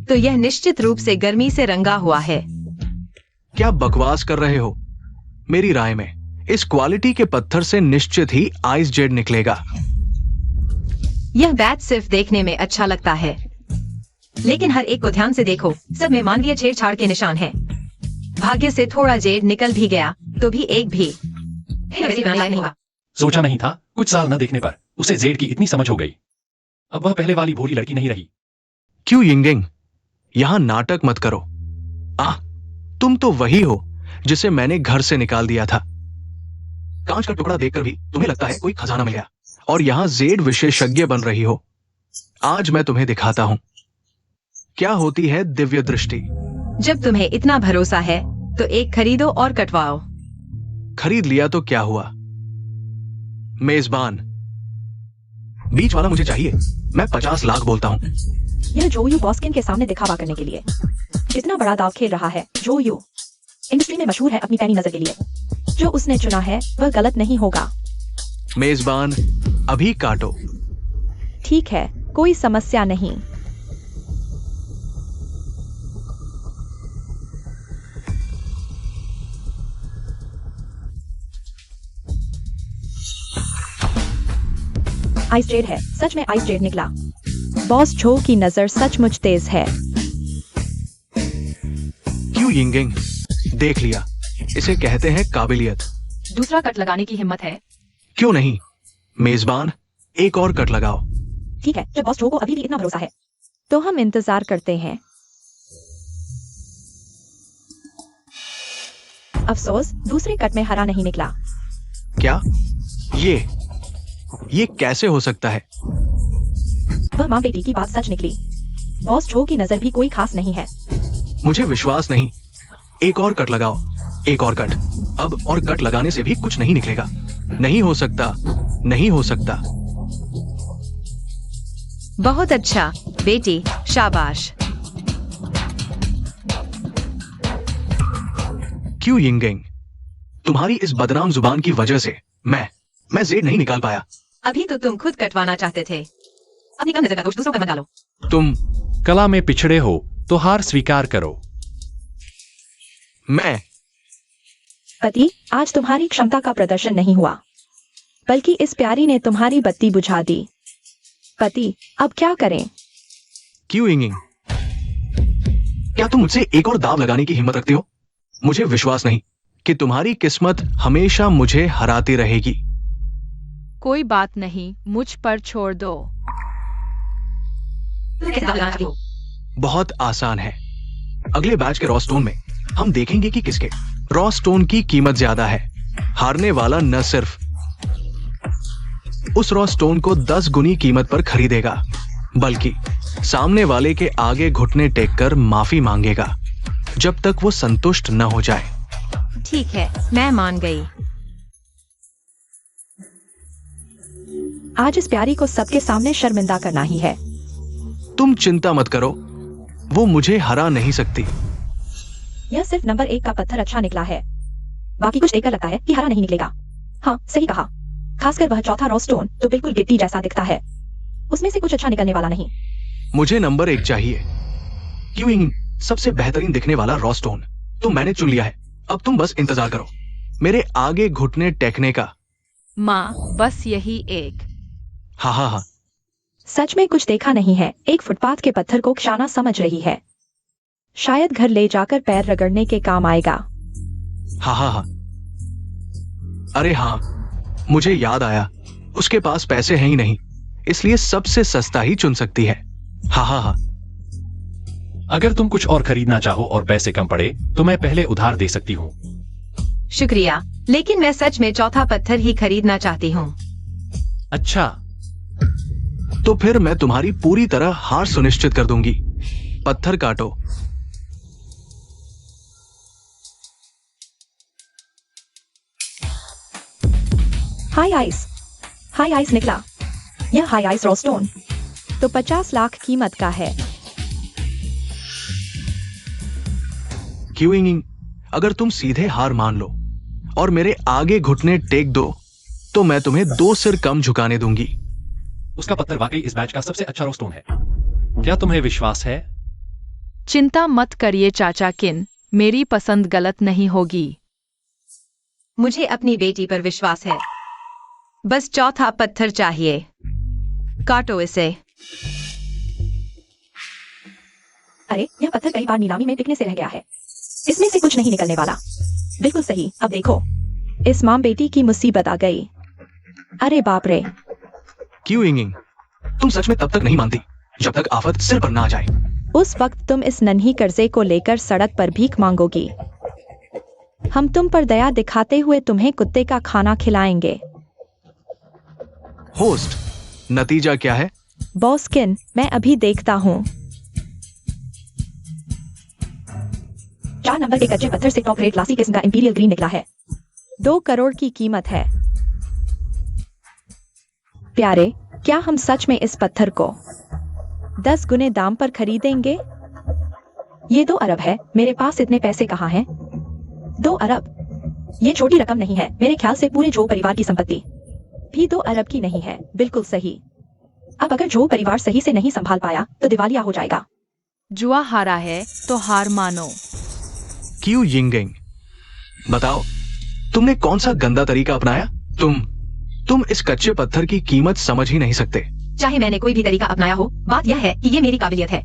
तो यह निश्चित रूप से गर्मी से रंगा हुआ है। क्या बकवास कर रहे हो? मेरी राय में इस क्वालिटी के पत्थर से निश्चित ही आइस जेड निकलेगा। यह बैच सिर्फ देखने में अच्छा लगता है, लेकिन हर एक को ध्यान से देखो, सब में मानवीय छेड़छाड़ के निशान हैं। भाग्य से थोड़ा जेड निकल भी गया तो भी एक भी वैसी बनाने लायक नहीं हुआ। सोचा नहीं था, कुछ साल न देखने पर उसे जेड की इतनी समझ हो गई। अब वह पहले वाली भोली लड़की नहीं रही। क्यों यिंगडिंग, यहां नाटक मत करो। तुम तो वही हो जिसे मैंने घर से निकाल दिया था। कांच का टुकड़ा देखकर भी तुम्हें लगता है कोई खजाना मिल गया, और यहां जेड विशेषज्ञ बन रही हो। आज मैं तुम्हें दिखाता हूं क्या होती है दिव्य दृष्टि। जब तुम्हें इतना भरोसा है तो एक खरीदो और कटवाओ। खरीद लिया तो क्या हुआ? मेजबान, बीच वाला मुझे चाहिए। मैं 50 लाख बोलता हूं। यह जोयू बॉस्किन के सामने दिखावा करने के लिए कितना बड़ा दाव खेल रहा है। जोयू इंडस्ट्री में मशहूर है अपनी पैनी नजर के लिए। जो उसने चुना है वह गलत नहीं होगा। मेजबान, अभी काटो। ठीक है, कोई समस्या नहीं। आइस जेड है, सच में आइस जेड निकला। बॉस जो की नजर सचमुच तेज है। क्यों यिंगडिंग, देख लिया, इसे कहते हैं काबिलियत। दूसरा कट लगाने की हिम्मत है? क्यों नहीं मेजबान, एक और कट लगाओ। ठीक है, जब बॉस जो को अभी भी इतना भरोसा है तो हम इंतजार करते हैं। अफसोस, दूसरे कट में हरा नहीं निकला। क्या ये कैसे हो सकता है? वह माँ बेटी की बात सच निकली। बॉस जो की नजर भी कोई खास नहीं है। मुझे विश्वास नहीं। एक और कट लगाओ, एक और कट। अब और कट लगाने से भी कुछ नहीं निकलेगा। नहीं हो सकता, नहीं हो सकता। बहुत अच्छा बेटी, शाबाश। क्यों यिंगडिंग, तुम्हारी इस बदनाम जुबान की वजह से मैं जेड नहीं निकाल पाया। अभी तो तुम खुद कटवाना चाहते थे। अपनी कम नजर का दोष दूसरों पर मत डालो। तुम कला में पिछड़े हो तो हार स्वीकार करो। मैं पति, आज तुम्हारी क्षमता का प्रदर्शन नहीं हुआ, बल्कि इस प्यारी ने तुम्हारी बत्ती बुझा दी। पति, अब क्या करें? क्यों यिंगडिंग, क्या तुम मुझसे एक और दाव लगाने की हिम्मत रखते हो? मुझे विश्वास नहीं कि तुम्हारी किस्मत हमेशा मुझे हराती रहेगी। कोई बात नहीं, मुझ पर छोड़ दो। तुम कैसे दाव लगाना चाहती हो? बहुत आसान है। अगले बैच के रॉस्टोन में हम देखेंगे कि किसके रॉस्टोन की कीमत ज्यादा है। हारने वाला न सिर्फ उस रॉस्टोन को 10 गुनी कीमत पर खरीदेगा, बल्कि सामने वाले के आगे घुटने टेक कर माफी मांगेगा जब तक वो संतुष्ट न हो जाए। ठीक है, मैं मान गई। आज इस प्यारी को सबके सामने शर्मिंदा करना ही है। तुम चिंता मत करो, वो मुझे हरा नहीं सकती। यह सिर्फ नंबर 1 का पत्थर अच्छा निकला है। बाकी कुछ देखकर लगता है कि हरा नहीं निकलेगा। हाँ, सही कहा। खासकर वह चौथा रॉस्टोन तो बिल्कुल गिट्टी जैसा दिखता है। उसमें से कुछ अच्छा निकलने वाला नहीं। मुझे नंबर 1 चाहिए। क्यों सबसे बेहतरीन दिखने वाला रॉस्टोन तो मैंने चुन लिया है। अब तुम बस इंतजार करो मेरे आगे घुटने टेकने का। माँ, बस यही एक। हाँ। सच में कुछ देखा नहीं है। एक फुटपाथ के पत्थर को क्षाना समझ रही है। शायद घर ले जाकर पैर रगड़ने के काम आएगा। हाँ। अरे हाँ, मुझे याद आया, उसके पास पैसे हैं ही नहीं, इसलिए सबसे सस्ता ही चुन सकती है। हाँ। अगर तुम कुछ और खरीदना चाहो और पैसे कम पड़े तो मैं पहले उधार दे सकती हूँ। शुक्रिया, लेकिन मैं सच में चौथा पत्थर ही खरीदना चाहती हूँ। अच्छा, तो फिर मैं तुम्हारी पूरी तरह हार सुनिश्चित कर दूंगी। पत्थर काटो। हाई आइस निकला। यह हाई आइस रॉस्टोन तो 50 लाख कीमत का है। क्यूइंग, अगर तुम सीधे हार मान लो और मेरे आगे घुटने टेक दो तो मैं तुम्हें 2 सिर कम झुकाने दूंगी। उसका पत्थर वाकई इस बैच का सबसे अच्छा रोस्टोन है। क्या तुम्हें विश्वास है? चिंता मत करिए चाचा किन, मेरी पसंद गलत नहीं होगी। मुझे अपनी बेटी पर विश्वास है। बस चौथा पत्थर चाहिए। काटो इसे। अरे यह पत्थर कई बार नीलामी में बिकने से रह गया है। इसमें से कुछ नहीं निकलने वाला। बिल्कुल सही। अब देखो, इस मां बेटी की मुसीबत आ गई। अरे बाप रे। क्यों यिंग यिंग, तुम सच में तब तक नहीं मानती जब तक आफत सिर पर ना आ जाए। उस वक्त तुम इस नन्ही कर्जे को लेकर सड़क पर भीख मांगोगी। हम तुम पर दया दिखाते हुए तुम्हें कुत्ते का खाना खिलाएंगे। होस्ट, नतीजा क्या है? बॉस्किन, मैं अभी देखता हूँ। 4 नंबर के कच्चे पत्थर से टॉप रेट क्लासी किस्म का इंपीरियल ग्रीन निकला है। 2 करोड़ की कीमत है। प्यारे, क्या हम सच में इस पत्थर को 10 गुने दाम पर खरीदेंगे? ये 2 अरब है। मेरे पास इतने पैसे कहाँ हैं? 2 अरब? ये छोटी रकम नहीं है। मेरे ख्याल से पूरे जो परिवार की संपत्ति भी 2 अरब की नहीं है। बिल्कुल सही। अब अगर जो परिवार सही से नहीं संभाल पाया तो दिवालिया हो जाएगा। जुआ हारा है तो हार मानो। क्यों यिंग यिंग, बताओ तुमने कौन सा गंदा तरीका अपनाया? तुम इस कच्चे पत्थर की कीमत समझ ही नहीं सकते। चाहे मैंने कोई भी तरीका अपनाया हो, बात यह है कि ये मेरी काबिलियत है।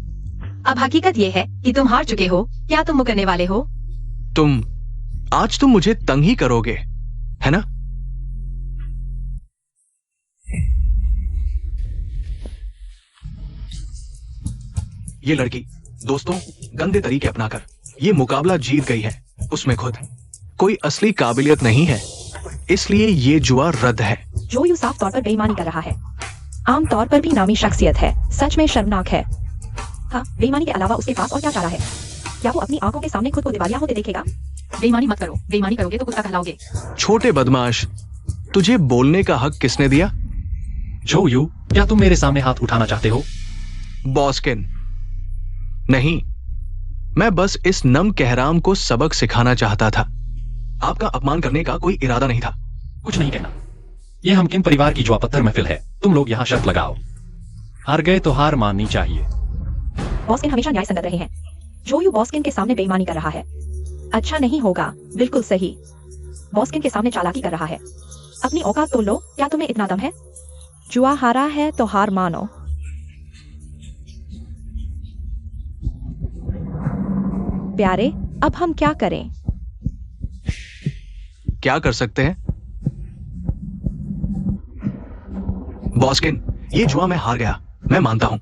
अब हकीकत ये है कि तुम हार चुके हो। क्या तुम मुकरने वाले हो? आज तुम मुझे तंग ही करोगे, है ना? ये लड़की दोस्तों गंदे तरीके अपनाकर ये मुकाबला जीत गई है। उसमें खुद कोई असली काबिलियत नहीं है, इसलिए ये जुआ रद्द है। जो यू साफ तौर पर बेईमानी कर रहा है। आम तौर पर भी नामी शख्सियत है। सच में शर्मनाक है। हाँ, बेईमानी के अलावा उसके पास और क्या चारा है? क्या वो अपनी आंखों के सामने खुद को दिवालिया होते देखेगा? बेईमानी मत करो। बेईमानी करोगे तो कुत्ता कहलाओगे। छोटे बदमाश, तुझे बोलने का हक किसने दिया? जो यू, क्या तुम मेरे सामने हाथ उठाना चाहते हो? बॉस्किन, नहीं, मैं बस इस नम कहराम को सबक सिखाना चाहता था। आपका अपमान करने का कोई इरादा नहीं था। कुछ नहीं कहना। ये हम किन परिवार की जुआ पत्थर महफिल है। तुम लोग यहाँ शर्त लगाओ। हार गए तो हार माननी चाहिए। बॉस्किन हमेशा न्याय संगत रहे हैं। जो यू बॉस्किन के सामने बेईमानी कर रहा है। अच्छा नहीं होगा। बिल्कुल सही। बॉस्किन के सामने चालाकी कर रहा है। अपनी औकात तो लो। क्या तुम्हें इतना दम है? जुआ हारा है तो हार मानो। प्यारे, अब हम क्या करें? क्या कर सकते हैं? बॉस्किन, ये जुआ मैं हार गया, मैं मानता हूं।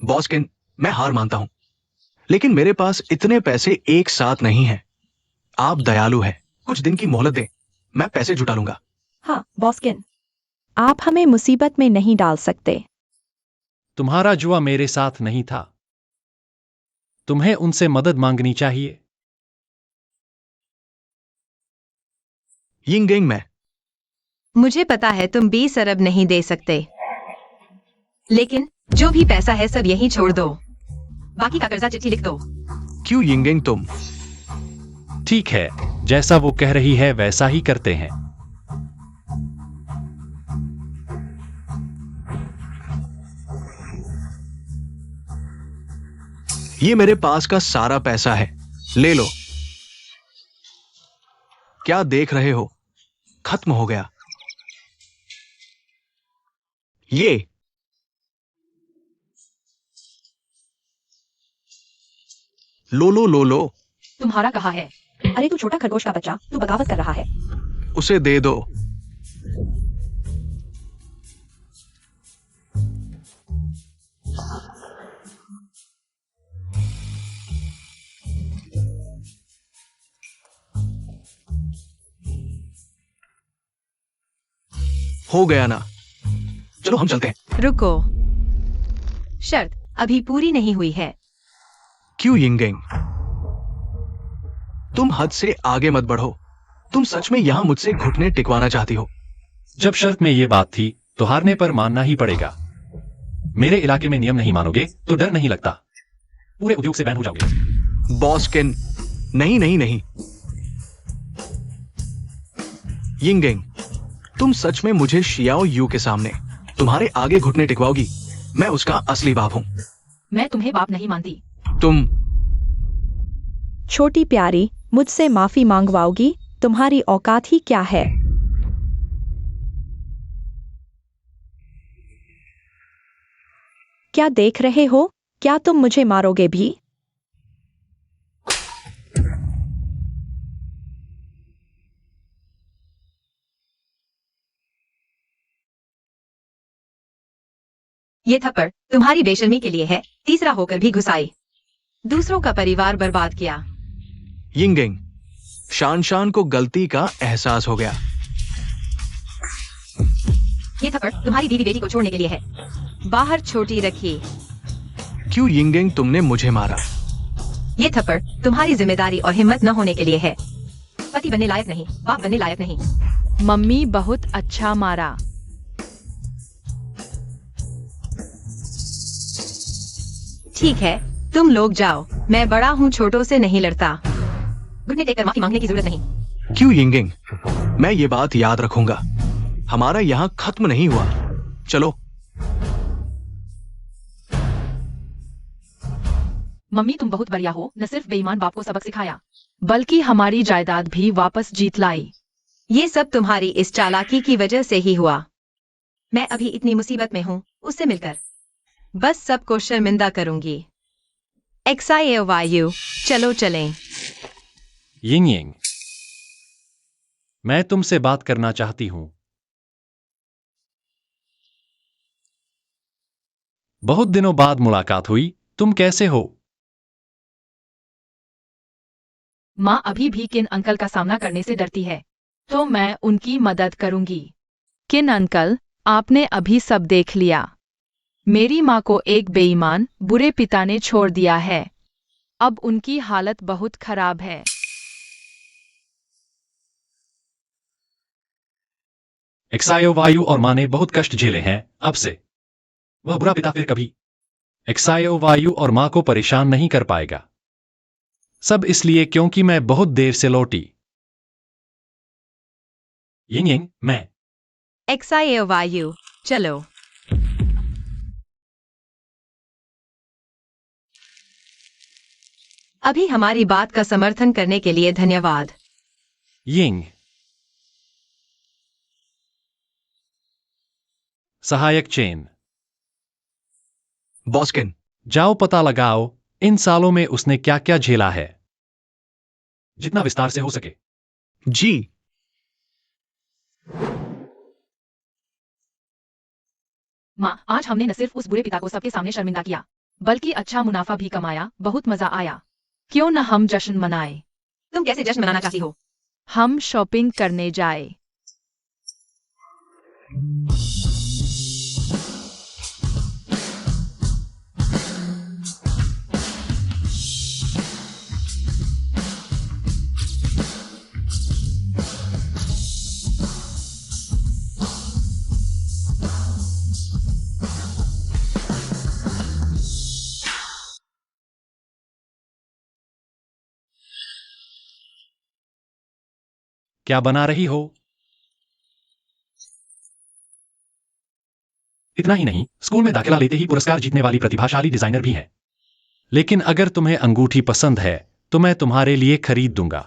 बॉस्किन, मैं हार मानता हूं, लेकिन मेरे पास इतने पैसे एक साथ नहीं हैं। आप दयालु हैं, कुछ दिन की मोहलत दें, मैं पैसे जुटा लूंगा। हाँ बॉस्किन, आप हमें मुसीबत में नहीं डाल सकते। तुम्हारा जुआ मेरे साथ नहीं था। तुम्हें उनसे मदद मांगनी चाहिए। यिंग यिंग, मैं मुझे पता है तुम 20 अरब नहीं दे सकते, लेकिन जो भी पैसा है सब यहीं छोड़ दो। बाकी का कर्जा चिट्ठी लिख दो। क्यों यिंग यिंग, तुम ठीक है, जैसा वो कह रही है वैसा ही करते हैं। ये मेरे पास का सारा पैसा है, ले लो। क्या देख रहे हो? खत्म हो गया। ये लो लो लो लो। तुम्हारा कहा है? अरे तू छोटा खरगोश का बच्चा, तू बगावत कर रहा है। उसे दे दो। हो गया ना? चलो हम चलते हैं। रुको, शर्त अभी पूरी नहीं हुई है। क्यों यिंग यिंग, तुम हद से आगे मत बढ़ो। तुम सच में यहां मुझसे घुटने टिकवाना चाहती हो? जब शर्त में ये बात थी तो हारने पर मानना ही पड़ेगा। मेरे इलाके में नियम नहीं मानोगे तो डर नहीं लगता, पूरे उद्योग से बैन हो जाओगे। बॉस्किन, नहीं नहीं नहीं। यिंग यिंग, तुम सच में मुझे शियाओ यू के सामने तुम्हारे आगे घुटने टिकवाओगी? मैं उसका असली बाप हूं। मैं तुम्हें बाप नहीं मानती। तुम छोटी प्यारी, मुझसे माफी मांगवाओगी तुम्हारी औकात ही क्या है? क्या देख रहे हो? क्या तुम मुझे मारोगे भी? ये थप्पड़ तुम्हारी बेशर्मी के लिए है, तीसरा होकर भी घुसाई, दूसरों का परिवार बर्बाद किया। यिंगिंग, शान शान को गलती का एहसास हो गया। ये थप्पड़ तुम्हारी बीवी बेटी को छोड़ने के लिए है, बाहर छोटी रखी। क्यों यिंगिंग तुमने मुझे मारा? ये थप्पड़ तुम्हारी जिम्मेदारी और हिम्मत न होने के लिए है, पति बनने लायक नहीं, बाप बनने लायक नहीं। मम्मी बहुत अच्छा मारा। ठीक है, तुम लोग जाओ, मैं बड़ा हूँ, छोटों से नहीं लड़ता। घुटने टेककर माफी मांगने की जरूरत नहीं। क्यों यिंगिंग? मैं ये बात याद रखूंगा। हमारा यहाँ खत्म नहीं हुआ। चलो। मम्मी तुम बहुत बढ़िया हो, न सिर्फ बेईमान बाप को सबक सिखाया, बल्कि हमारी जायदाद भी वापस जीत लाई। ये सब तुम्हारी इस चालाकी की वजह से ही हुआ। मैं अभी इतनी मुसीबत में हूँ, उससे मिलकर बस सबको शर्मिंदा करूंगी। XIAYU, चलो चलें। यिंग यिंग, मैं तुमसे बात करना चाहती हूं। बहुत दिनों बाद मुलाकात हुई, तुम कैसे हो? माँ अभी भी किन अंकल का सामना करने से डरती है, तो मैं उनकी मदद करूंगी। किन अंकल, आपने अभी सब देख लिया। मेरी माँ को एक बेईमान, बुरे पिता ने छोड़ दिया है। अब उनकी हालत बहुत खराब है। XIOYU और माँ ने बहुत कष्ट झेले हैं, अब से वह बुरा पिता फिर कभी XIOYU और माँ को परेशान नहीं कर पाएगा। सब इसलिए क्योंकि मैं बहुत देर से लौटी। यिंग यिंग, मैं XIAYU, चलो। अभी हमारी बात का समर्थन करने के लिए धन्यवाद। यिंग। सहायक चेन, बॉस्किन, जाओ पता लगाओ इन सालों में उसने क्या क्या झेला है, जितना विस्तार से हो सके। जी। माँ, आज हमने न सिर्फ उस बुरे पिता को सबके सामने शर्मिंदा किया, बल्कि अच्छा मुनाफा भी कमाया। बहुत मजा आया। क्यों न हम जश्न मनाएं? तुम कैसे जश्न मनाना चाहती हो? हम शॉपिंग करने जाए। क्या बना रही हो? इतना ही नहीं, स्कूल में दाखिला लेते ही पुरस्कार जीतने वाली प्रतिभाशाली डिजाइनर भी है। लेकिन अगर तुम्हें अंगूठी पसंद है तो मैं तुम्हारे लिए खरीद दूंगा।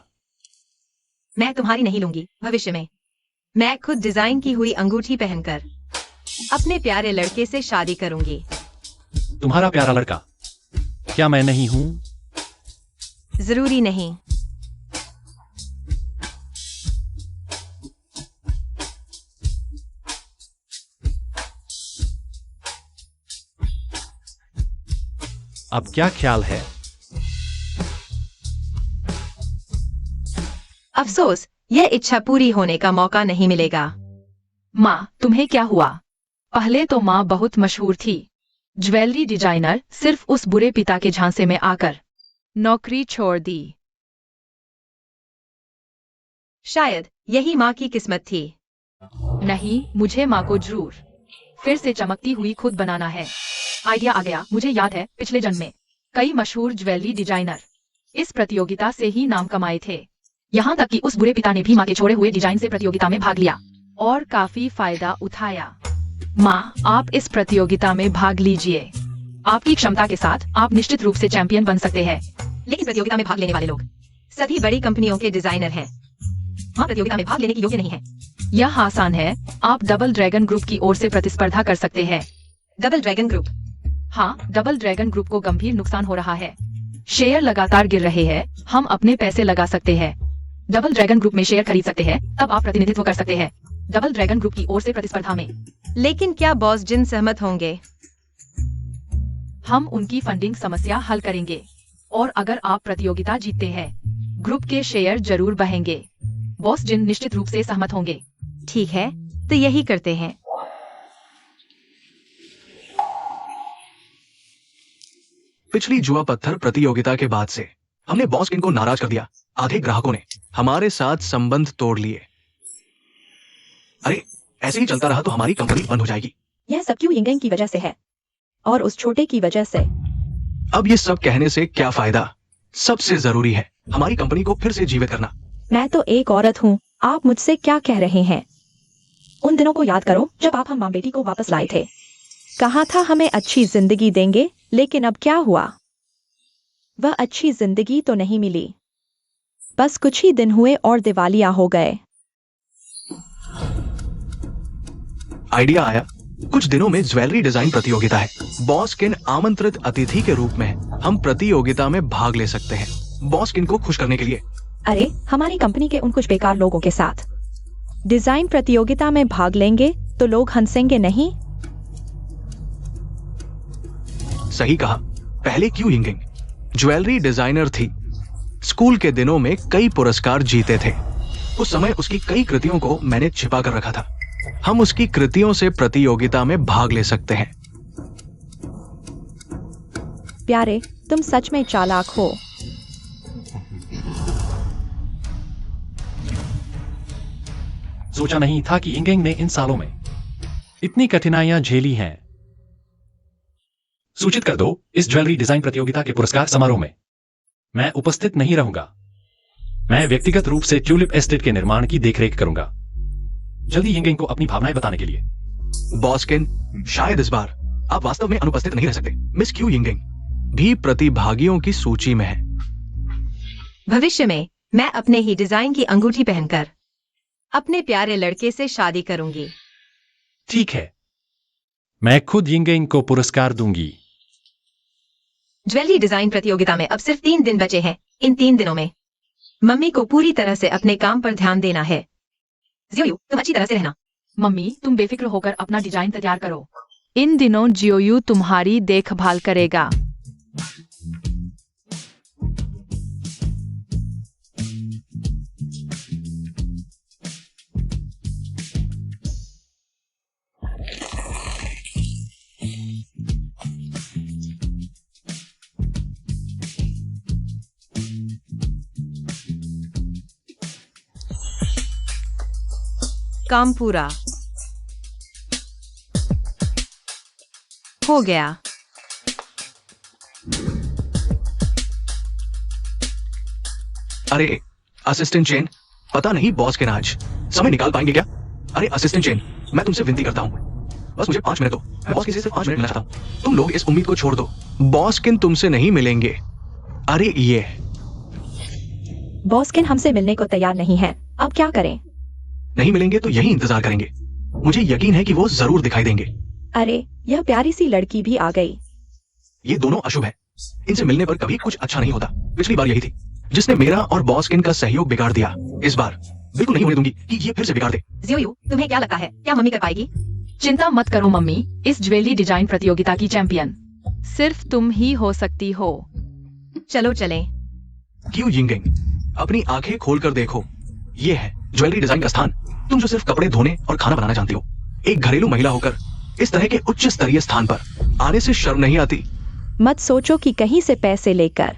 मैं तुम्हारी नहीं लूंगी। भविष्य में मैं खुद डिजाइन की हुई अंगूठी पहनकर अपने प्यारे लड़के से शादी करूंगी। तुम्हारा प्यारा लड़का? क्या मैं नहीं हूं? जरूरी नहीं। अब क्या ख्याल है? अफसोस, यह इच्छा पूरी होने का मौका नहीं मिलेगा। माँ, तुम्हें क्या हुआ? पहले तो माँ बहुत मशहूर थी, ज्वेलरी डिजाइनर, सिर्फ उस बुरे पिता के झांसे में आकर नौकरी छोड़ दी। शायद यही माँ की किस्मत थी। नहीं, मुझे माँ को जरूर फिर से चमकती हुई खुद बनाना है। आइडिया आ गया। मुझे याद है, पिछले जन्म में कई मशहूर ज्वेलरी डिजाइनर इस प्रतियोगिता से ही नाम कमाए थे। यहाँ तक कि उस बुरे पिता ने भी माँ के छोड़े हुए डिजाइन से प्रतियोगिता में भाग लिया और काफी फायदा उठाया। माँ, आप इस प्रतियोगिता में भाग लीजिए। आपकी क्षमता के साथ आप निश्चित रूप से चैंपियन बन सकते हैं। लेकिन प्रतियोगिता में भाग लेने वाले लोग सभी बड़ी कंपनियों के डिजाइनर हैं। वहाँ प्रतियोगिता में भाग लेने की योग्य नहीं है। यह आसान है, आप डबल ड्रैगन ग्रुप की ओर से प्रतिस्पर्धा कर सकते हैं। Double dragon group. हाँ, डबल ड्रैगन ग्रुप को गंभीर नुकसान हो रहा है। शेयर लगातार गिर रहे हैं, हम अपने पैसे लगा सकते हैं। डबल ड्रैगन ग्रुप में शेयर खरीद सकते हैं, तब आप प्रतिनिधित्व कर सकते हैं डबल ड्रैगन ग्रुप की ओर से प्रतिस्पर्धा में। लेकिन क्या बॉस जिन सहमत होंगे? हम उनकी फंडिंग समस्या हल करेंगे और अगर आप प्रतियोगिता जीतते हैं, ग्रुप के शेयर जरूर बढ़ेंगे। बॉस जिन निश्चित रूप से सहमत होंगे। ठीक है, तो यही करते हैं। पिछली जुआ पत्थर प्रतियोगिता के बाद से हमने बॉस किन को नाराज कर दिया। आधे ग्राहकों ने हमारे साथ संबंध तोड़ लिए। अरे ऐसे ही चलता रहा तो हमारी कंपनी बंद हो जाएगी। यह सब क्यों यिंगेंग की वजह से है और उस छोटे की वजह से। अब ये सब कहने से क्या फायदा। सबसे जरूरी है हमारी कंपनी को फिर से जीवित करना। मैं तो एक औरत हूँ, आप मुझसे क्या कह रहे हैं? उन दिनों को याद करो जब आप हम माँ बेटी को वापस लाए थे। कहा था हमें अच्छी जिंदगी देंगे, लेकिन अब क्या हुआ? वह अच्छी जिंदगी तो नहीं मिली। बस कुछ ही दिन हुए और दिवालिया हो गए। आइडिया आया। कुछ दिनों में ज्वेलरी डिजाइन प्रतियोगिता है। बॉस किन आमंत्रित अतिथि के रूप में हम प्रतियोगिता में भाग ले सकते हैं बॉस किन को खुश करने के लिए। अरे हमारी कंपनी के उन कुछ बेकार लोगों के साथ डिजाइन प्रतियोगिता में भाग लेंगे तो लोग हंसेंगे नहीं? सही कहा। पहले क्यों यिंगेंग ज्वेलरी डिजाइनर थी। स्कूल के दिनों में कई पुरस्कार जीते थे। उस समय उसकी कई कृतियों को मैंने छिपा कर रखा था। हम उसकी कृतियों से प्रतियोगिता में भाग ले सकते हैं। प्यारे, तुम सच में चालाक हो। सोचा नहीं था कि यिंगेंग ने इन सालों में इतनी कठिनाइयां झेली हैं। सूचित कर दो, इस ज्वेलरी डिजाइन प्रतियोगिता के पुरस्कार समारोह में मैं उपस्थित नहीं रहूंगा। मैं व्यक्तिगत रूप से ट्यूलिप एस्टेट के निर्माण की देखरेख करूंगा। जल्दी यिंगेंग को अपनी भावनाएं बताने के लिए। बॉस किन, शायद इस बार आप वास्तव में अनुपस्थित नहीं रह सकते। मिस क्यू यिंगेंग भी प्रतिभागियों की सूची में है। भविष्य में मैं अपने ही डिजाइन की अंगूठी पहनकर अपने प्यारे लड़के से शादी करूंगी। ठीक है, मैं खुद यिंगेंग को पुरस्कार दूंगी। ज्वेलरी डिजाइन प्रतियोगिता में अब सिर्फ 3 दिन बचे हैं। इन 3 दिनों में मम्मी को पूरी तरह से अपने काम पर ध्यान देना है। जियोयू, तुम अच्छी तरह से रहना। मम्मी, तुम बेफिक्र होकर अपना डिजाइन तैयार करो। इन दिनों जियोयू तुम्हारी देखभाल करेगा। काम पूरा हो गया। अरे असिस्टेंट चेन, पता नहीं बॉस किन आज समय निकाल पाएंगे क्या? अरे असिस्टेंट चेन, मैं तुमसे विनती करता हूँ, बस मुझे 5 मिनट दो। मैं बॉस किसी से 5 मिनट मिलना चाहता हूँ। तुम लोग इस उम्मीद को छोड़ दो, बॉस किन तुमसे नहीं मिलेंगे। अरे ये बॉस किन हमसे मिलने को तैयार नहीं है। अब क्या करें? नहीं मिलेंगे तो यही इंतजार करेंगे। मुझे यकीन है कि वो जरूर दिखाई देंगे। अरे यह प्यारी सी लड़की भी आ गई। ये दोनों अशुभ है। इनसे मिलने पर कभी कुछ अच्छा नहीं होता। पिछली बार यही थी जिसने मेरा और बॉस किन का सहयोग बिगाड़ दिया। इस बार बिल्कुल नहीं होने दूंगी कि ये फिर से बिगाड़ दे। जियोयू, तुम्हें क्या लगता है, क्या मम्मी कर पाएगी? चिंता मत करो मम्मी, इस ज्वेलरी डिजाइन प्रतियोगिता की चैंपियन सिर्फ तुम ही हो सकती हो। चलो चलें। क्यों यिंगेंग, अपनी आंखें खोलकर देखो। ये है ज्वेलरी डिजाइन का स्थान। तुम जो सिर्फ कपड़े धोने और खाना बनाना जानती हो, एक घरेलू महिला होकर इस तरह के उच्च स्तरीय स्थान पर आने से शर्म नहीं आती? मत सोचो कि कहीं से पैसे लेकर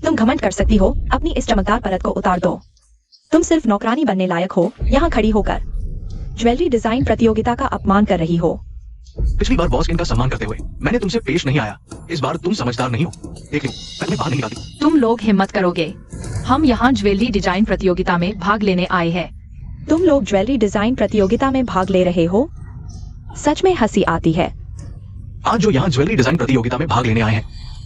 तुम घमंड कर सकती हो। अपनी इस चमकदार परत को उतार दो। तुम सिर्फ नौकरानी बनने लायक हो। यहाँ खड़ी होकर ज्वेलरी डिजाइन प्रतियोगिता का अपमान कर रही हो। पिछली बार बॉस किन का सम्मान करते हुए मैंने तुमसे पेश नहीं आया। इस बार तुम समझदार नहीं हो। देख लो, मैं तुम्हें बाहर नहीं निकालती। तुम लोग हिम्मत करोगे। हम यहाँ ज्वेलरी डिजाइन प्रतियोगिता में भाग लेने आए हैं। तुम लोग ज्वेलरी डिजाइन प्रतियोगिता में भाग ले रहे हो? सच में हंसी आती है। आज जो यहाँ ज्वेलरी डिजाइन प्रतियोगिता में भाग लेने आए हैं,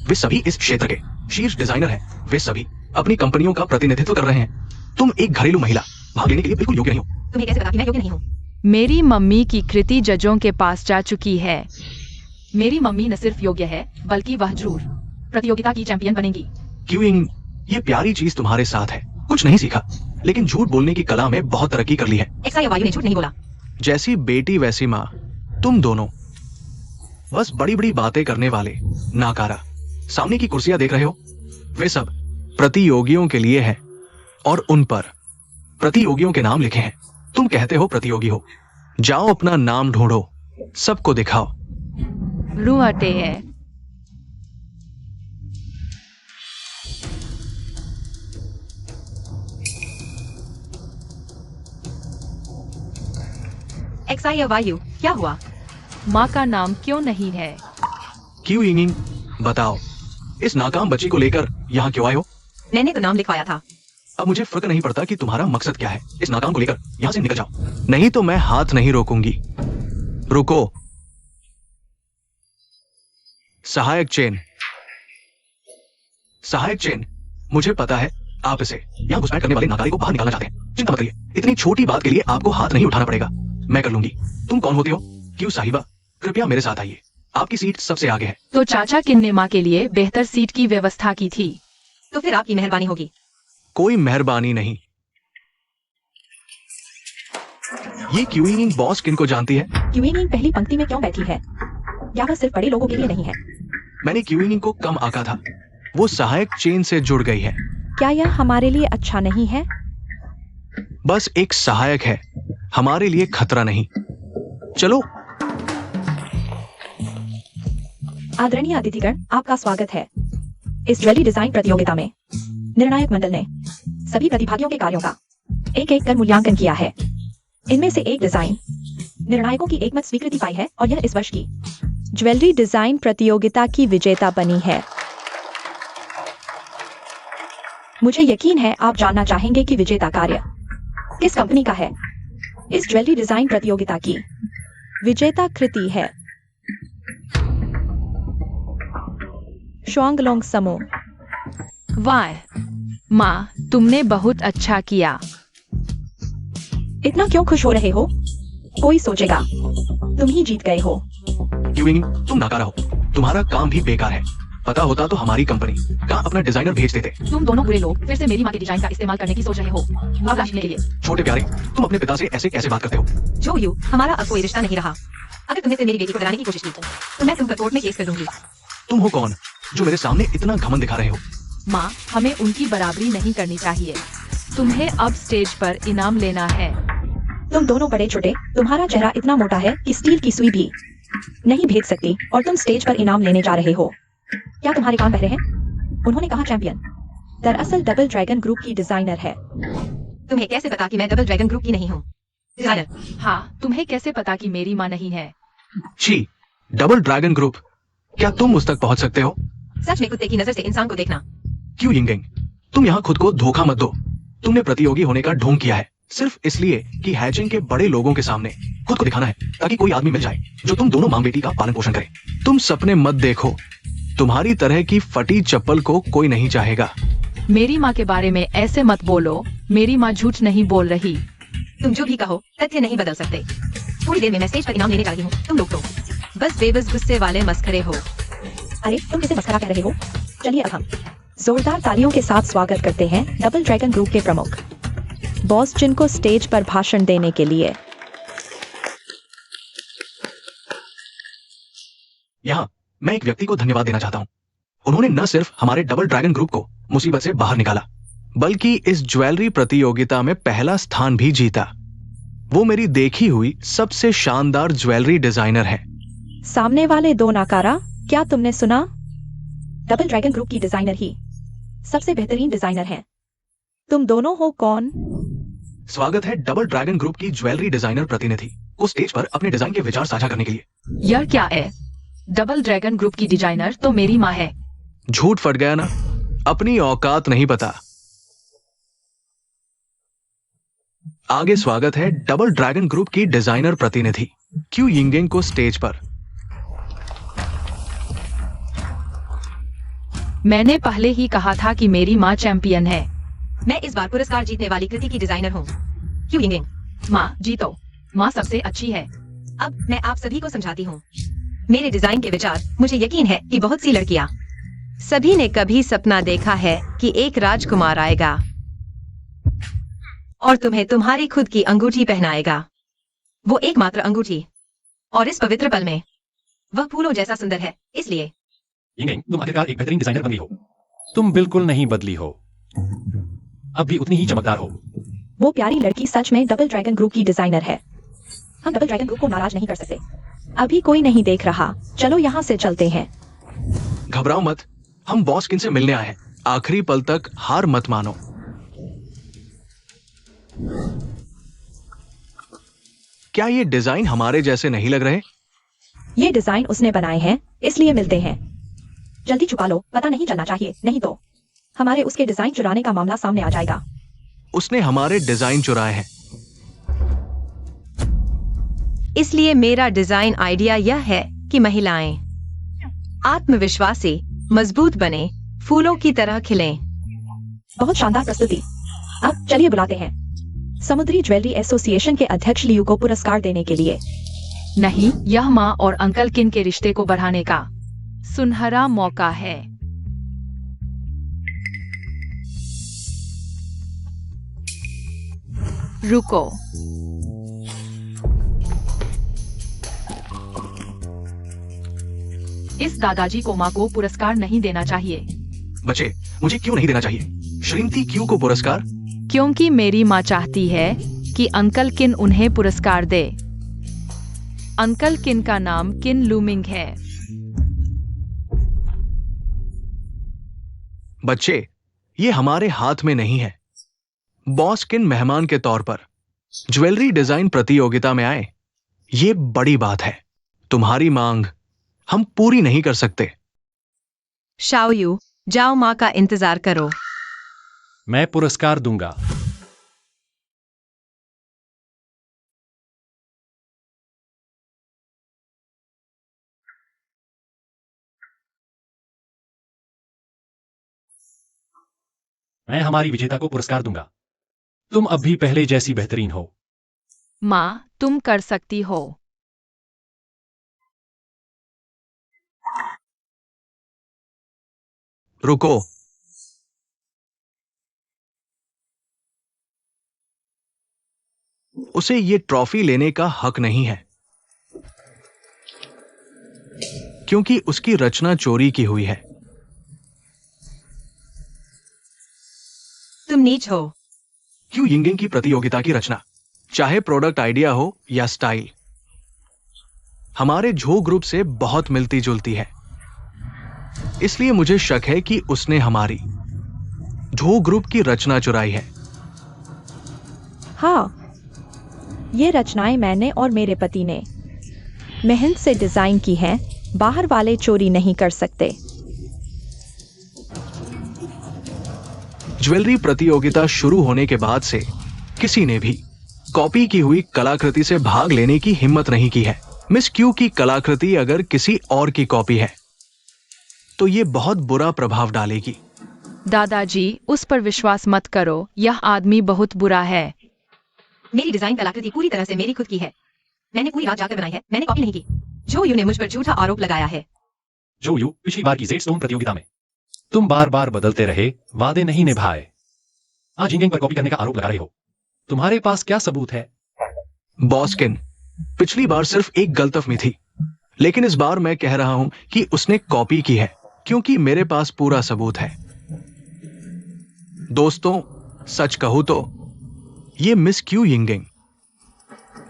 वे सभी इस क्षेत्र के शीर्ष डिजाइनर हैं। वे सभी अपनी कंपनियों का प्रतिनिधित्व कर रहे हैं। तुम एक घरेलू महिला भाग लेने के लिए बिल्कुल योग्य नहीं हो। तुम्हें कैसे पता कि मैं योग्य नहीं हूँ? मेरी मम्मी की कृति जजों के पास जा चुकी है। मेरी मम्मी न सिर्फ योग्य है बल्कि वह जरूर प्रतियोगिता की चैंपियन बनेगी। क्यूइंग, ये प्यारी चीज तुम्हारे साथ है। कुछ नहीं सीखा, लेकिन झूठ बोलने की कला में बहुत तरक्की कर ली है। एक्सा या वायु ने झूठ नहीं बोला। जैसी बेटी वैसी माँ। तुम दोनों बस बड़ी बड़ी बातें करने वाले नाकारा। सामने की कुर्सियां देख रहे हो, वे सब प्रतियोगियों के लिए है और उन पर प्रतियोगियों के नाम लिखे हैं। तुम कहते हो प्रतियोगी हो, जाओ अपना नाम ढूंढो, सबको दिखाओ। रूहटे है। एक्सा या वायु, क्या हुआ? माँ का नाम क्यों नहीं है? क्यूइंग, बताओ, इस नाकाम बच्ची को लेकर यहाँ क्यों आए हो? मैंने तो नाम लिखवाया था। अब मुझे फर्क नहीं पड़ता कि तुम्हारा मकसद क्या है। इस नाकाम को लेकर यहाँ से निकल जाओ, नहीं तो मैं हाथ नहीं रोकूंगी। रुको। सहायक चेन, सहायक चेन, मुझे पता है आप इसे यहाँ घुसपैठ करने वाले नाकारी को बाहर निकालना चाहते हैं। चिंता मत करिए, इतनी छोटी बात के लिए आपको हाथ नहीं उठाना पड़ेगा, मैं कर लूंगी। तुम कौन होते हो? क्यों साहिबा, कृपया मेरे साथ आइए, आपकी सीट सबसे आगे है। तो चाचा किन्ने माँ के लिए बेहतर सीट की व्यवस्था की थी। तो फिर आपकी मेहरबानी होगी। कोई मेहरबानी नहीं। ये क्यूइंग बॉस किनको जानती है? क्यूइंग पहली पंक्ति में क्यों बैठी है? क्या वह सिर्फ बड़े लोगों के लिए नहीं है? मैंने क्यूइंग को कम आका था, वो सहायक चेन से जुड़ गई है। क्या यह हमारे लिए अच्छा नहीं है? बस एक सहायक है, हमारे लिए खतरा नहीं। चलो। आदरणीय अतिथिगण, आपका स्वागत है। इस ज्वेलरी डिजाइन प्रतियोगिता में निर्णायक मंडल ने सभी प्रतिभागियों के कार्यों का एक एक कर मूल्यांकन किया है। इनमें से एक डिजाइन निर्णायकों की एकमत स्वीकृति पाई है और यह इस वर्ष की ज्वेलरी डिजाइन प्रतियोगिता की विजेता बनी है। मुझे यकीन है आप जानना चाहेंगे कि विजेता कार्य किस कंपनी का है। इस ज्वेलरी डिजाइन प्रतियोगिता की विजेता कृति है शुआंगलोंग समूह। वाह माँ, तुमने बहुत अच्छा किया। इतना क्यों खुश हो रहे हो? कोई सोचेगा तुम ही जीत गए हो। क्यूइंग, तुम नाकारा हो, तुम्हारा काम भी बेकार है। पता होता तो हमारी कंपनी का अपना डिजाइनर भेज देते। तुम दोनों बुरे लोग फिर से मेरी माँ के डिजाइन का इस्तेमाल करने की सोच रहे हो आकाशने के लिए। छोटे प्यारे, तुम अपने पिता से ऐसे कैसे बात करते हो? जो यू, हमारा अब कोई रिश्ता नहीं रहा। अगर तुमने फिर मेरी बेटी को डराने की कोशिश की तो मैं तुम पर कोर्ट में केस कर दूंगी। तुम हो कौन जो मेरे सामने इतना घमंड दिखा रहे हो? माँ, हमें उनकी बराबरी नहीं करनी चाहिए। तुम्हें अब स्टेज पर इनाम लेना है। तुम दोनों बड़े छोटे, तुम्हारा चेहरा इतना मोटा है कि स्टील की सुई भी नहीं भेज सकती और तुम स्टेज पर इनाम लेने जा रहे हो। क्या तुम्हारे कान बहरे हैं? उन्होंने कहा चैंपियन दरअसल डबल ड्रैगन ग्रुप की डिजाइनर है। तुम्हें कैसे पता कि मैं डबल ड्रैगन ग्रुप की नहीं हूँ? डिजाइनर। हाँ, तुम्हें कैसे पता कि मेरी माँ नहीं है? छी, डबल ड्रैगन ग्रुप, क्या तुम उस तक पहुंच सकते हो? सच में कुत्ते की नजर से इंसान को देखना। क्यों यिंगिंग, तुम यहाँ खुद को धोखा मत दो। तुमने प्रतियोगी होने का ढोंग किया है सिर्फ इसलिए कि हैचिंग के बड़े लोगों के सामने खुद को दिखाना है, ताकि कोई आदमी मिल जाए जो तुम दोनों मां बेटी का पालन पोषण करे। तुम सपने मत देखो, तुम्हारी तरह की फटी चप्पल को कोई नहीं चाहेगा। मेरी माँ के बारे में ऐसे मत बोलो, मेरी माँ झूठ नहीं बोल रही। तुम जो भी कहो, तथ्य नहीं बदल सकते। थोड़ी देर में मैं स्टेज पर इनाम लेने जा रही हूँ। तुम लोग तो बस बेबस गुस्से वाले मस्खरे हो। अरे तुम किसे मस्करा कह रहे हो? चलिए अब हम जोरदार तालियों के साथ स्वागत करते हैं डबल ड्रैगन ग्रुप के प्रमुख बॉस जिन को स्टेज पर भाषण देने के लिए। यहाँ मैं एक व्यक्ति को धन्यवाद देना चाहता हूँ। उन्होंने न सिर्फ हमारे डबल ड्रैगन ग्रुप को मुसीबत से बाहर निकाला, बल्कि इस ज्वेलरी प्रतियोगिता में पहला स्थान भी जीता। वो मेरी देखी हुई सबसे शानदार ज्वेलरी डिजाइनर है। सामने वाले दो नाकारा, क्या तुमने सुना? डबल ड्रैगन ग्रुप की डिजाइनर ही सबसे बेहतरीन डिजाइनर हैं। तुम दोनों हो कौन? स्वागत है डबल ड्रैगन ग्रुप की ज्वेलरी डिजाइनर प्रतिनिधि को स्टेज पर अपने डिजाइन के विचार साझा करने के लिए। यह क्या है? डबल ड्रैगन ग्रुप की डिजाइनर तो मेरी माँ है। झूठ फट गया ना, अपनी औकात नहीं पता। आगे स्वागत है डबल ड्रैगन ग्रुप की डिजाइनर प्रतिनिधि क्यू यिंगिंग को स्टेज पर। मैंने पहले ही कहा था कि मेरी माँ चैंपियन है। मैं इस बार पुरस्कार जीतने वाली कृति की डिजाइनर हूँ। क्यों यिंगिंग? माँ जीतो, माँ सबसे अच्छी है। अब मैं आप सभी को समझाती हूँ। मेरे डिजाइन के विचार, मुझे यकीन है कि बहुत सी लड़कियाँ सभी ने कभी सपना देखा है कि एक राजकुमार आएगा और तुम्हें तुम्हारी खुद की अंगूठी पहनाएगा। वो एकमात्र अंगूठी, और इस पवित्र पल में वह फूलों जैसा सुंदर है। इसलिए यिंगिंग, तुम आखिरकार एक बेहतरीन डिजाइनर बन गई हो। तुम बिल्कुल नहीं बदली हो, अब भी उतनी ही चमकदार हो। वो प्यारी लड़की सच में डबल ड्रैगन ग्रुप की डिजाइनर है। हम डबल ड्रैगन ग्रुप को नाराज नहीं कर सकते। अभी कोई नहीं देख रहा, चलो यहाँ से चलते हैं। घबराओ मत, हम बॉस किन से मिलने आए हैं। आखिरी पल तक हार मत मानो। क्या ये डिजाइन हमारे जैसे नहीं लग रहे? ये डिजाइन उसने बनाए हैं, इसलिए मिलते हैं। जल्दी छुपा लो, पता नहीं चलना चाहिए, नहीं तो हमारे उसके डिजाइन चुराने का मामला सामने आ जाएगा। उसने हमारे डिजाइन चुराए हैं। इसलिए मेरा डिजाइन आइडिया यह है कि महिलाएं आत्मविश्वासी, मजबूत बने, फूलों की तरह खिलें। बहुत शानदार प्रस्तुति। अब चलिए बुलाते हैं समुद्री ज्वेलरी एसोसिएशन के अध्यक्ष लियू को पुरस्कार देने के लिए। नहीं, यह माँ और अंकल किन के रिश्ते को बढ़ाने का सुनहरा मौका है। रुको, इस दादाजी को माँ को पुरस्कार नहीं देना चाहिए। बच्चे, मुझे क्यों नहीं देना चाहिए? श्रीमती क्यू को पुरस्कार? क्योंकि मेरी माँ चाहती है कि अंकल किन उन्हें पुरस्कार दे। अंकल किन का नाम किन लूमिंग है। बच्चे, ये हमारे हाथ में नहीं है। बॉस किन मेहमान के तौर पर ज्वेलरी डिजाइन प्रतियोगिता में आए, ये बड़ी बात है। तुम्हारी मांग हम पूरी नहीं कर सकते। शाओयू, जाओ माँ का इंतजार करो। मैं पुरस्कार दूंगा। मैं हमारी विजेता को पुरस्कार दूंगा। तुम अब भी पहले जैसी बेहतरीन हो। माँ, तुम कर सकती हो। रुको, उसे ये ट्रॉफी लेने का हक नहीं है, क्योंकि उसकी रचना चोरी की हुई है। तुम नीच हो। क्यों यिंगिंग की प्रतियोगिता की रचना, चाहे प्रोडक्ट आइडिया हो या स्टाइल, हमारे झो ग्रुप से बहुत मिलती जुलती है। इसलिए मुझे शक है कि उसने हमारी झो ग्रुप की रचना चुराई है। हाँ, ये रचनाएं मैंने और मेरे पति ने मेहनत से डिजाइन की हैं, बाहर वाले चोरी नहीं कर सकते। ज्वेलरी प्रतियोगिता शुरू होने के बाद से किसी ने भी कॉपी की हुई कलाकृति से भाग लेने की हिम्मत नहीं की है। मिस क्यू की कलाकृति अगर किसी और की कॉपी है तो ये बहुत बुरा प्रभाव डालेगी। दादाजी, उस पर विश्वास मत करो, यह आदमी बहुत बुरा है। मेरी डिजाइन कलाकृति पूरी तरह से मेरी खुद की है। मैंने पूरी रात जाकर बनाई है, मैंने कॉपी नहीं की। जो यू ने मुझ पर झूठा आरोप लगाया है। जो यू, पिछली बार की जेड स्टोन प्रतियोगिता में तुम बार बार बदलते रहे, वादे नहीं निभाए। आज यिंगिंग पर कॉपी करने का आरोप लगा रहे हो। तुम्हारे पास क्या सबूत है? बॉस्किन, पिछली बार सिर्फ एक गलतफहमी थी, लेकिन इस बार मैं कह रहा हूं कि उसने कॉपी की है, क्योंकि मेरे पास पूरा सबूत है। दोस्तों, सच कहूं तो ये मिस क्यू यिंगिंग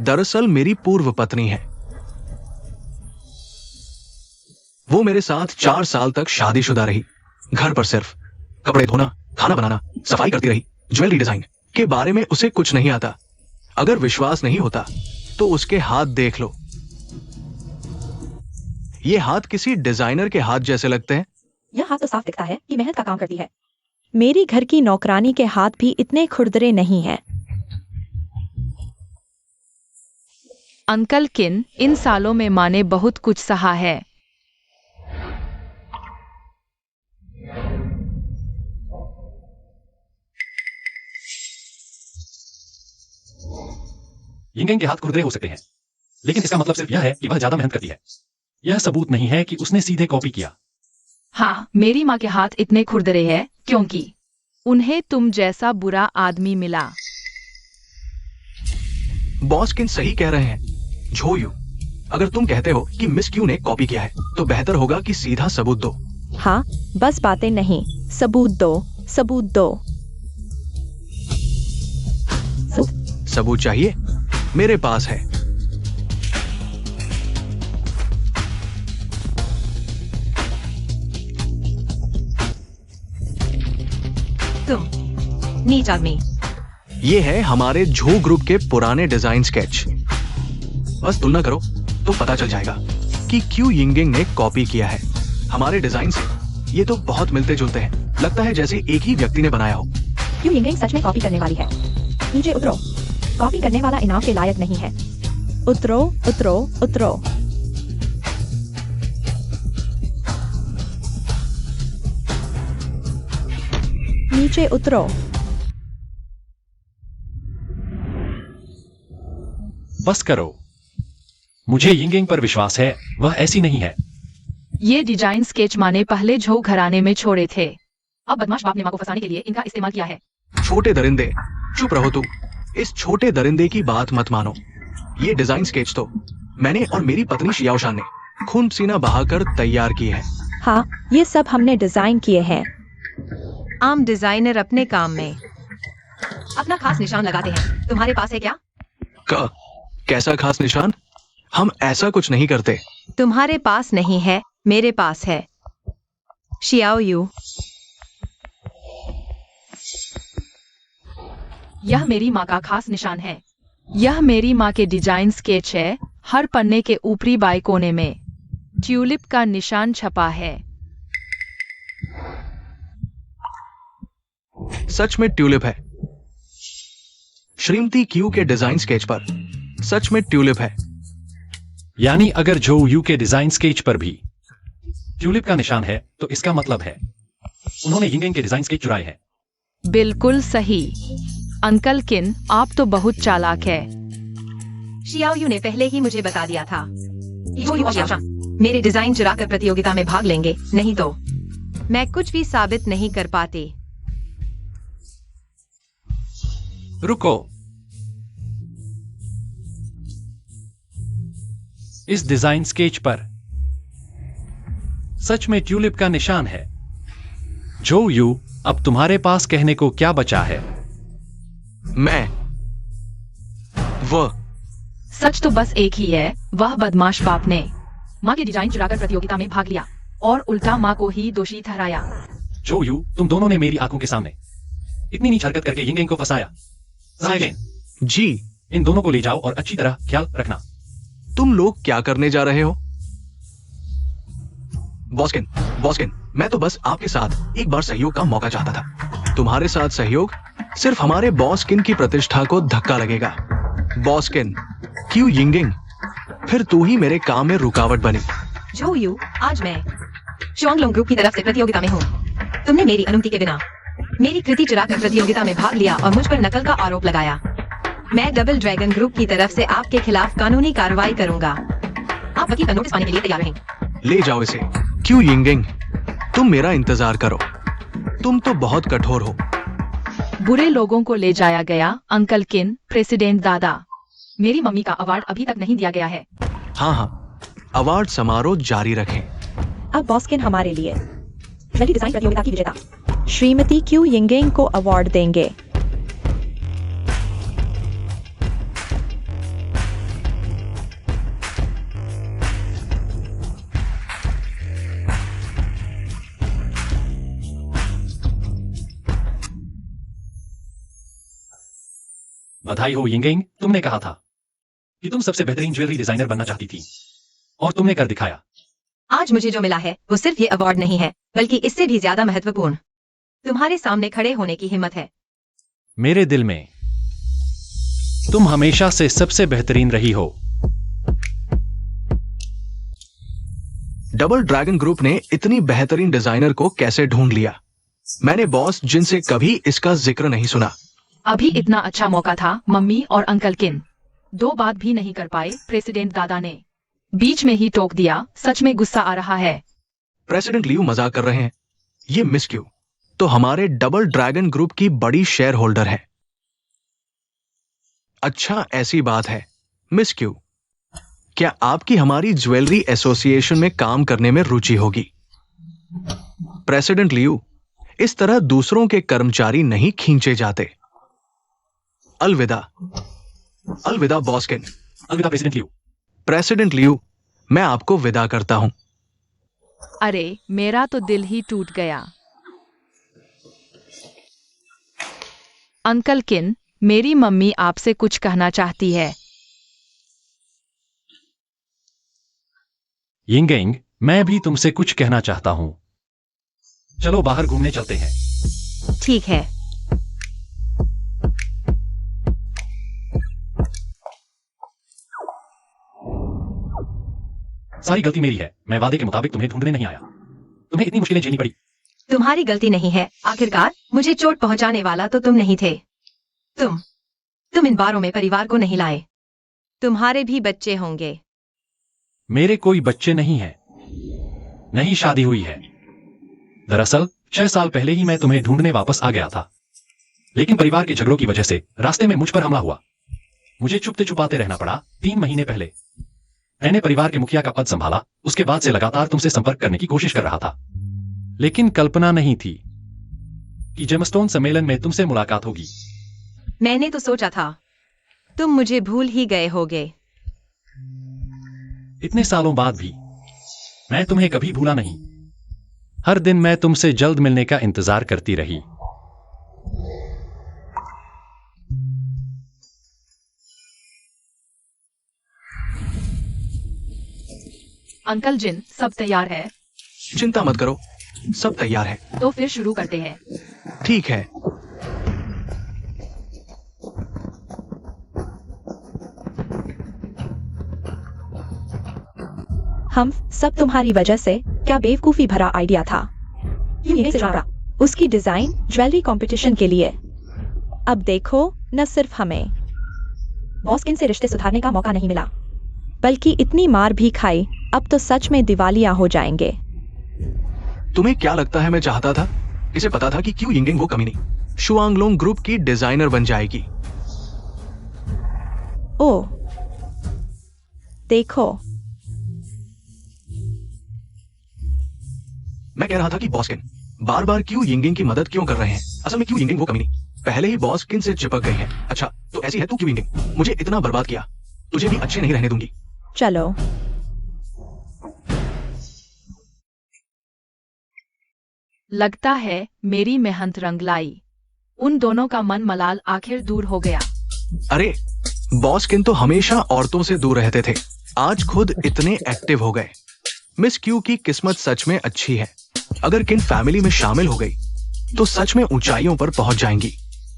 दरअसल मेरी पूर्व पत्नी है। वो मेरे साथ 4 साल तक शादीशुदा रही। घर पर सिर्फ कपड़े धोना, खाना बनाना, सफाई करती रही। ज्वेलरी डिजाइन के बारे में उसे कुछ नहीं आता। अगर विश्वास नहीं होता तो उसके हाथ देख लो। ये हाथ किसी डिजाइनर के हाथ जैसे लगते हैं। यह हाथ तो साफ दिखता है कि मेहनत का काम करती है। मेरी घर की नौकरानी के हाथ भी इतने खुरदरे नहीं हैं। अंकल किन, इन सालों में माँ ने बहुत कुछ सहा है। यिंगेंग के हाथ खुरदरे हो सकते हैं, लेकिन इसका मतलब सिर्फ यह है कि वह ज्यादा मेहनत करती है। यह सबूत नहीं है कि उसने सीधे कॉपी किया। हाँ, मेरी माँ के हाथ इतने खुरदरे हैं क्योंकि उन्हें तुम जैसा बुरा आदमी मिला। बॉस्किन सही कह रहे हैं। झो यू, अगर तुम कहते हो कि मिस क्यू ने कॉपी किया है तो बेहतर होगा कि सीधा सबूत दो। हाँ, बस बातें नहीं, सबूत दो, सबूत दो। सबूत चाहिए? मेरे पास है। तुम नीच आदमी। ये है हमारे झो ग्रुप के पुराने डिजाइन स्केच। बस तुलना करो तो पता चल जाएगा कि क्यू यिंगिंग ने कॉपी किया है हमारे डिजाइन से। ये तो बहुत मिलते जुलते हैं, लगता है जैसे एक ही व्यक्ति ने बनाया हो। क्यू यिंगिंग सच में कॉपी करने वाली है। नीचे उतरो, कॉपी करने वाला इनाम के लायक नहीं है। उतरो, उतरो, उतरो। नीचे उतरो। बस करो, मुझे यिंगेंग पर विश्वास है, वह ऐसी नहीं है। ये डिजाइन स्केच माँ ने पहले झो घराने में छोड़े थे। अब बदमाश बाप ने माँ को फंसाने के लिए इनका इस्तेमाल किया है। छोटे दरिंदे, चुप रहो तुम। इस छोटे दरिंदे की बात मत मानो। ये डिजाइन स्केच तो मैंने और मेरी पत्नी शियाओशान ने खून पसीना बहाकर तैयार की है। हाँ, ये सब हमने डिजाइन किए हैं। आम डिजाइनर अपने काम में अपना खास निशान लगाते हैं। तुम्हारे पास है क्या? कैसा खास निशान? हम ऐसा कुछ नहीं करते। तुम्हारे पास नहीं है, मेरे पास है। शियाओ यू, यह मेरी माँ का खास निशान है। यह मेरी माँ के डिजाइन स्केच है। हर पन्ने के ऊपरी बाएं कोने में ट्यूलिप का निशान छपा है। सच में ट्यूलिप है। श्रीमती क्यू के डिजाइन स्केच पर सच में ट्यूलिप है। यानी अगर झो यू के डिजाइन स्केच पर भी ट्यूलिप का निशान है तो इसका मतलब है उन्होंने यिंगेंग के डिजाइन स्केच चुराए हैं। बिल्कुल सही। अंकल किन, आप तो बहुत चालाक है। शियाओ यू ने पहले ही मुझे बता दिया था। झो यू और शियाओशान मेरे डिजाइन चुराकर प्रतियोगिता में भाग लेंगे, नहीं तो मैं कुछ भी साबित नहीं कर पाती। रुको, इस डिजाइन स्केच पर सच में ट्यूलिप का निशान है। झो यू, अब तुम्हारे पास कहने को क्या बचा है? वह सच तो बस एक ही है। वह बदमाश बाप ने माँ के डिजाइन चुराकर प्रतियोगिता में भाग लिया और उल्टा माँ को ही दोषी ठहराया। झो यू, तुम दोनों ने मेरी आंखों के सामने इतनी नीच हरकत करके यिंगेंग को फंसाया। साइलेन, जी, इन दोनों को ले जाओ और अच्छी तरह ख्याल रखना। तुम लोग क्या करने जा रहे हो? बॉस्किन, मैं तो बस आपके साथ एक बार सहयोग का मौका चाहता था। तुम्हारे साथ सहयोग सिर्फ हमारे बॉस्किन की प्रतिष्ठा को धक्का लगेगा। बॉस्किन, क्यू यिंगिंग, फिर तू ही मेरे काम में रुकावट बनी। झो यू, आज मैं शुआंगलोंग ग्रुप की तरफ से प्रतियोगिता में हूँ। तुमने मेरी अनुमति के बिना मेरी कृति चुराकर प्रतियोगिता में भाग लिया और मुझ पर नकल का आरोप लगाया। मैं डबल ड्रैगन ग्रुप की तरफ से आपके खिलाफ कानूनी कार्रवाई करूंगा। आप वकील का नोटिस पाने के लिए तैयार रहें। ले जाओ इसे। क्यू यिंगिंग, तुम मेरा इंतजार करो। तुम तो बहुत कठोर हो। बुरे लोगों को ले जाया गया। अंकल किन, प्रेसिडेंट दादा, मेरी मम्मी का अवार्ड अभी तक नहीं दिया गया है। हाँ, अवार्ड समारोह जारी रखें। अब बॉस्किन हमारे लिए मल्टी डिजाइन प्रतियोगिता की विजेता श्रीमती क्यू यिंगिंग को अवार्ड देंगे। बधाई हो यिंगेंग, तुमने कहा था कि तुम सबसे बेहतरीन ज्वेलरी डिजाइनर बनना चाहती थी और तुमने कर दिखाया। आज मुझे जो मिला है वो सिर्फ ये अवार्ड नहीं है, बल्कि इससे भी ज्यादा महत्वपूर्ण तुम्हारे सामने खड़े होने की हिम्मत है। मेरे दिल में तुम हमेशा से सबसे बेहतरीन रही हो। डबल ड्रैगन ग्रुप ने इतनी बेहतरीन डिजाइनर को कैसे ढूंढ लिया? मैंने बॉस जिनसे कभी इसका जिक्र नहीं सुना। अभी इतना अच्छा मौका था मम्मी और अंकल किन। 2 बात भी नहीं कर पाए। प्रेसिडेंट दादा ने बीच में ही टोक दिया। सच में गुस्सा आ रहा है। प्रेसिडेंट लियू मजाक कर रहे हैं। ये मिस क्यू तो हमारे डबल ड्रैगन ग्रुप की बड़ी शेयर होल्डर है। अच्छा, ऐसी बात है। मिस क्यू, क्या आपकी हमारी ज्वेलरी एसोसिएशन में काम करने में रुचि होगी? प्रेसिडेंट लियू, इस तरह दूसरों के कर्मचारी नहीं खींचे जाते। अलविदा। अलविदा बॉस्किन। अलविदा प्रेसिडेंट लियू। प्रेसिडेंट लियू, मैं आपको विदा करता हूं। अरे, मेरा तो दिल ही टूट गया। अंकल किन, मेरी मम्मी आपसे कुछ कहना चाहती है। यिंगेंग, मैं भी तुमसे कुछ कहना चाहता हूं। चलो बाहर घूमने चलते हैं। ठीक है। सारी गलती मेरी है। मैं वादे के मुताबिक तुम्हें ढूंढने नहीं आया। तुम्हें इतनी मुश्किलें झेलनी पड़ी। तुम्हारी गलती नहीं है। आखिरकार मुझे चोट पहुंचाने वाला तो तुम नहीं थे। तुम इन बारों में परिवार को नहीं लाए। तुम्हारे भी बच्चे होंगे। मेरे कोई बच्चे नहीं हैं। नहीं शादी हुई है। दरअसल 6 साल पहले ही मैं तुम्हें ढूंढने वापस आ गया था, लेकिन परिवार के झगड़ों की वजह से रास्ते में मुझ पर हमला हुआ। मुझे छुपते छुपाते रहना पड़ा। 3 महीने पहले मैंने परिवार के मुखिया का पद संभाला। उसके बाद से लगातार तुमसे संपर्क करने की कोशिश कर रहा था, लेकिन कल्पना नहीं थी कि जेमस्टोन सम्मेलन में तुमसे मुलाकात होगी। मैंने तो सोचा था तुम मुझे भूल ही गए होगे। इतने सालों बाद भी मैं तुम्हें कभी भूला नहीं। हर दिन मैं तुमसे जल्द मिलने का इंतजार करती रही। अंकल जिन, सब तैयार है? चिंता मत करो, सब तैयार है। तो फिर शुरू करते हैं। ठीक है। हम सब तुम्हारी वजह से। क्या बेवकूफी भरा आइडिया था। ये से जोड़ा। उसकी डिजाइन ज्वेलरी कंपटीशन के लिए। अब देखो, न सिर्फ हमें बॉस्किन से रिश्ते सुधारने का मौका नहीं मिला, बल्कि इतनी मार भी खाई। अब तो सच में दिवालिया हो जाएंगे। तुम्हें क्या लगता है मैं चाहता था? इसे पता था कि क्यों यिंगिंग वो कमीनी शुआंगलोंग ग्रुप की डिजाइनर बन जाएगी। ओ, देखो, मैं कह रहा था कि बॉस्किन बार बार क्यों यिंगिंग की मदद क्यों कर रहे हैं। असल में क्यों यिंगिंग वो कमीनी पहले ही बॉस्किन से चिपक गई है। अच्छा, तो ऐसी है तू क्यों यिंगिंग? मुझे इतना बर्बाद किया, तुझे भी अच्छे नहीं रहने दूंगी। चलो। लगता है मेरी मेहनत रंग लाई। उन दोनों का मन मलाल आखिर दूर हो गया। अरे, बॉस्किन तो हमेशा औरतों से दूर रहते थे, आज खुद इतने एक्टिव हो गए। मिस क्यू की किस्मत सच में अच्छी है। अगर किन फैमिली में शामिल हो गई तो सच में ऊंचाइयों पर पहुंच जाएंगी।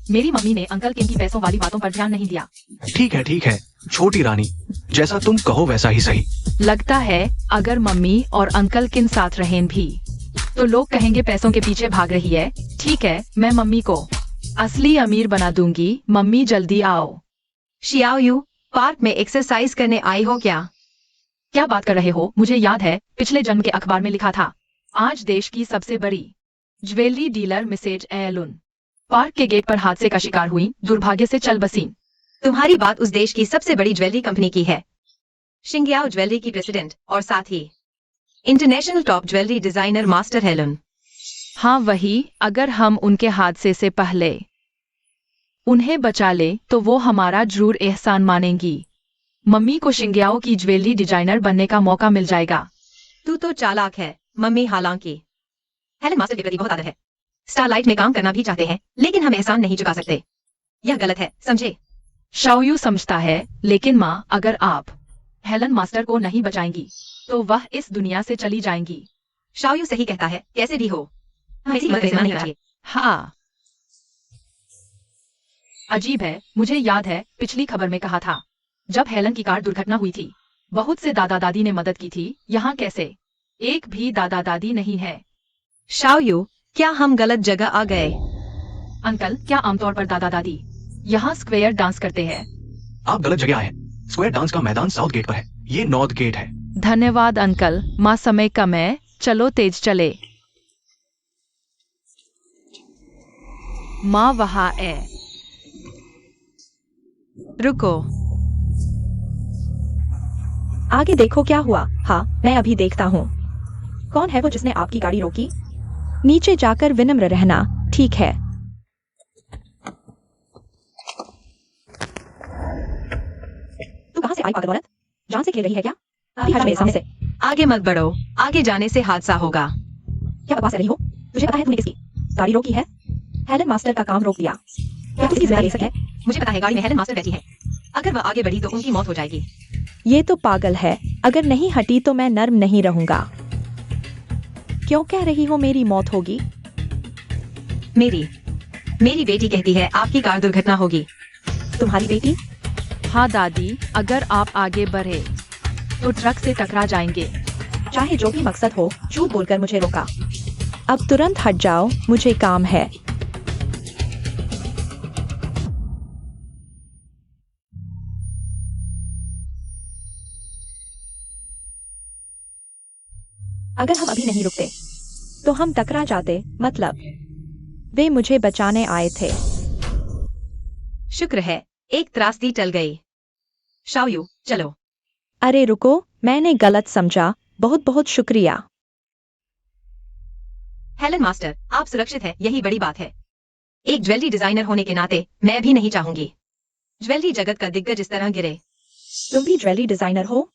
मेरी मम्मी ने अंकल किन की पैसों वाली बातों पर ध्यान नहीं दिया। ठीक है, छोटी रानी, जैसा तुम कहो वैसा ही सही। लगता है अगर मम्मी और अंकल किन साथ रहें भी तो लोग कहेंगे पैसों के पीछे भाग रही है। ठीक है, मैं मम्मी को असली अमीर बना दूंगी। मम्मी जल्दी आओ। शियाओ यू, पार्क में एक्सरसाइज करने आई हो क्या? क्या बात कर रहे हो? मुझे याद है पिछले जन्म के अखबार में लिखा था, आज देश की सबसे बड़ी ज्वेलरी डीलर मिसेज एलुन पार्क के गेट पर हादसे का शिकार हुई, दुर्भाग्य से चल बसी। तुम्हारी बात उस देश की सबसे बड़ी ज्वेलरी कंपनी की है, शिंग्याओ ज्वेलरी की प्रेसिडेंट और साथ ही international top jewellery designer master Helen. हाँ वही। अगर हम उनके हादसे से पहले उन्हें बचा ले तो वो हमारा जरूर एहसान मानेंगी। मम्मी को शिंग्याओ की ज्वेलरी डिजाइनर बनने का मौका मिल जाएगा। तू तो चालाक है मम्मी। हालांकि हेलन मास्टर के प्रति बहुत आदर है। स्टारलाइट में काम करना भी चाहते हैं, लेकिन हम एहसान नहीं चुका सकते। यह गलत है, समझे? शाओयू समझता है, लेकिन माँ, अगर आप हेलन मास्टर को नहीं बचाएंगी तो वह इस दुनिया से चली जाएंगी। शाओयू सही कहता है, कैसे भी हो हमें इसी मत नहीं चाहिए। हाँ, अजीब है। मुझे याद है पिछली खबर में कहा था जब हेलन की कार दुर्घटना हुई थी, बहुत से दादा दादी ने मदद की थी। यहाँ कैसे एक भी दादा दादी नहीं है? शाओयू, क्या हम गलत जगह आ गए? अंकल, क्या आमतौर पर दादा दादी यहाँ स्क्वेयर डांस करते हैं? आप गलत जगह आए हैं। स्क्वायर डांस का मैदान साउथ गेट पर है, ये नॉर्थ गेट है। धन्यवाद अंकल। माँ समय कम है, चलो तेज चले। माँ वहाँ है। रुको। आगे देखो क्या हुआ। हाँ, मैं अभी देखता हूँ। कौन है वो जिसने आपकी गाड़ी रोकी? नीचे जाकर विनम्र रहना, ठीक है? तू कहाँ से आई पागल औरत? जान से खेल रही है क्या? अभी हट मेरे सामने से। आगे मत बढ़ो, आगे जाने से हादसा होगा। क्या बकवास कर रही हो? तुझे पता है तूने किसकी गाड़ी रोकी है? हेलन मास्टर का काम रोक दिया। क्या तू इसकी जिम्मेदारी ले सकती है? मुझे पता है गाड़ी में हेलन मास्टर बैठी है। अगर वह आगे बढ़ी तो उनकी मौत हो जाएगी। ये तो पागल है। अगर नहीं हटी तो मैं नर्म नहीं रहूंगा। क्यों कह रही हो मेरी मौत होगी? मेरी बेटी कहती है आपकी कार दुर्घटना होगी। तुम्हारी बेटी? हाँ दादी, अगर आप आगे बढ़े तो ट्रक से टकरा जाएंगे। चाहे जो भी मकसद हो, झूठ बोलकर मुझे रोका। अब तुरंत हट जाओ, मुझे काम है। अगर हम अभी नहीं रुकते तो हम टकरा जाते। मतलब वे मुझे बचाने आए थे। शुक्र है एक त्रासदी टल गई। शाओयू, चलो। अरे रुको, मैंने गलत समझा। बहुत बहुत शुक्रिया। हेलन मास्टर, आप सुरक्षित हैं, यही बड़ी बात है। एक ज्वेलरी डिजाइनर होने के नाते मैं भी नहीं चाहूंगी ज्वेलरी जगत का दिग्गज इस तरह गिरे। तुम भी ज्वेलरी डिजाइनर हो?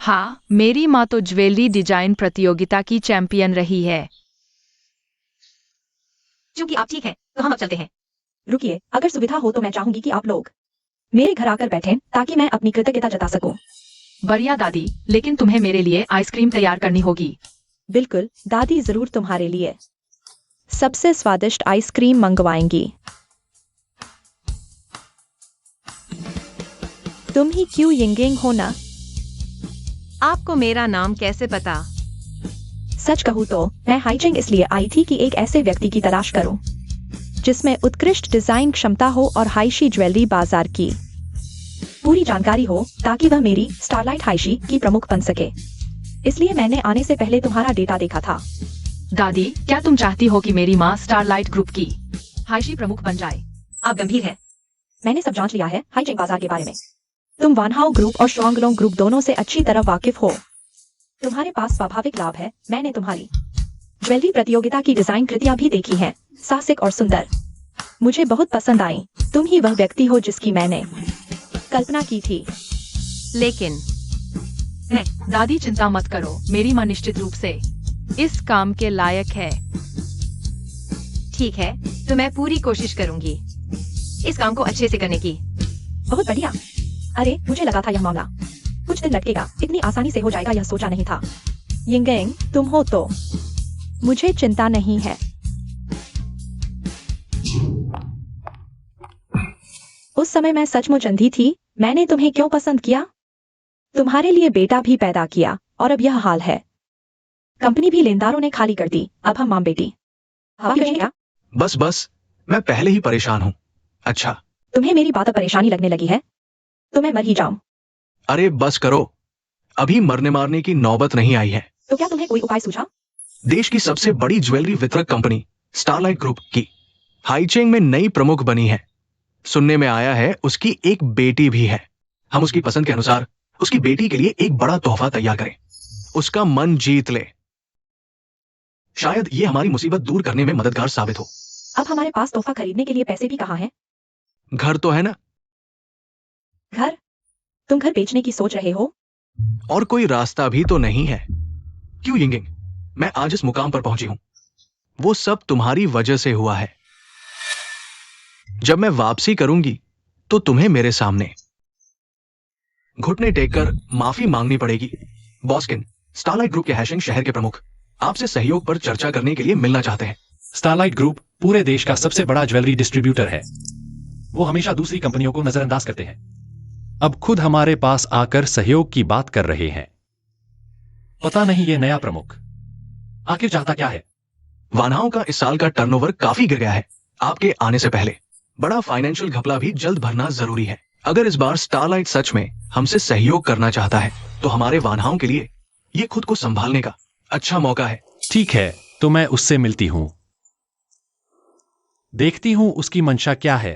हाँ, मेरी माँ तो ज्वेलरी डिजाइन प्रतियोगिता की चैंपियन रही है। क्योंकि आप ठीक हैं, तो हम अब चलते हैं। रुकिए, अगर सुविधा हो तो मैं चाहूंगी कि आप लोग मेरे घर आकर बैठें ताकि मैं अपनी कृतज्ञता जता सकूं। बढ़िया दादी, लेकिन तुम्हें मेरे लिए आइसक्रीम तैयार करनी होगी। बिल्कुल दादी, जरूर तुम्हारे लिए सबसे स्वादिष्ट आइसक्रीम मंगवाएंगी। तुम ही क्यू यिंगिंग हो ना? आपको मेरा नाम कैसे पता? सच कहूँ तो मैं हाइजिंग इसलिए आई थी कि एक ऐसे व्यक्ति की तलाश करूं जिसमें उत्कृष्ट डिजाइन क्षमता हो और हाइशी ज्वेलरी बाजार की पूरी जानकारी हो ताकि वह मेरी स्टारलाइट हाइशी की प्रमुख बन सके। इसलिए मैंने आने से पहले तुम्हारा डेटा देखा था। दादी, क्या तुम चाहती हो कि मेरी माँ स्टारलाइट ग्रुप की हाइशी प्रमुख बन जाए? आप गंभीर हैं। मैंने सब जांच लिया है हाइजिंग बाजार के बारे में। तुम वानहाउ ग्रुप और शुआंगलोंग ग्रुप दोनों से अच्छी तरह वाकिफ हो। तुम्हारे पास स्वाभाविक लाभ है। मैंने तुम्हारी ज्वेलरी प्रतियोगिता की डिजाइन कृतियां भी देखी हैं, साहसिक और सुंदर। मुझे बहुत पसंद आई। तुम ही वह व्यक्ति हो जिसकी मैंने कल्पना की थी। लेकिन दादी चिंता मत करो, मेरी माँ निश्चित रूप से इस काम के लायक है। ठीक है, तो मैं पूरी कोशिश करूंगी इस काम को अच्छे से करने की। बहुत बढ़िया। अरे मुझे लगा था यह मामला कुछ दिन लटकेगा, इतनी आसानी से हो जाएगा यह सोचा नहीं था। यिंगेंग, तुम हो तो मुझे चिंता नहीं है। उस समय मैं सचमुच अंधी थी। मैंने तुम्हें क्यों पसंद किया? तुम्हारे लिए बेटा भी पैदा किया और अब यह हाल है। कंपनी भी लेनदारों ने खाली कर दी। अब हम मां बेटी हवा में क्या? बस मैं पहले ही परेशान हूं। अच्छा, तुम्हें मेरी बात परेशानी लगने लगी है तो मैं मर ही जाऊं। अरे बस करो, अभी मरने मारने की नौबत नहीं आई है। तो क्या तुम्हें कोई उपाय सूझा? देश की सबसे बड़ी ज्वेलरी वितरक कंपनी स्टारलाइट ग्रुप की हाइचेंग में नई प्रमुख बनी है। सुनने में आया है उसकी एक बेटी भी है। हम उसकी पसंद के अनुसार उसकी बेटी के लिए एक बड़ा तोहफा तैयार करें, उसका मन जीत ले। शायद ये हमारी मुसीबत दूर करने में मददगार साबित हो। अब हमारे पास तोहफा खरीदने के लिए पैसे भी कहाँ हैं? घर तो है ना। घर? तुम घर बेचने की सोच रहे हो? और कोई रास्ता भी तो नहीं है। क्यों यिंगिंग, मैं आज इस मुकाम पर पहुंची हूं, वो सब तुम्हारी वजह से हुआ है। जब मैं वापसी करूंगी तो तुम्हें मेरे सामने घुटने टेककर माफी मांगनी पड़ेगी। बॉस्किन, स्टारलाइट ग्रुप के हैशिंग शहर के प्रमुख आपसे सहयोग पर चर्चा करने के लिए मिलना चाहते हैं। स्टारलाइट ग्रुप पूरे देश का सबसे बड़ा ज्वेलरी डिस्ट्रीब्यूटर है। वो हमेशा दूसरी कंपनियों को नजरअंदाज करते हैं, अब खुद हमारे पास आकर सहयोग की बात कर रहे हैं। पता नहीं ये नया प्रमुख आखिर चाहता क्या है। वानहाउ का इस साल का टर्नओवर काफी गिर गया है। आपके आने से पहले बड़ा फाइनेंशियल घपला भी जल्द भरना जरूरी है। अगर इस बार स्टारलाइट सच में हमसे सहयोग करना चाहता है तो हमारे वानहाओं के लिए ये खुद को संभालने का अच्छा मौका है। ठीक है, तो मैं उससे मिलती हूँ। देखती हूँ उसकी मंशा क्या है।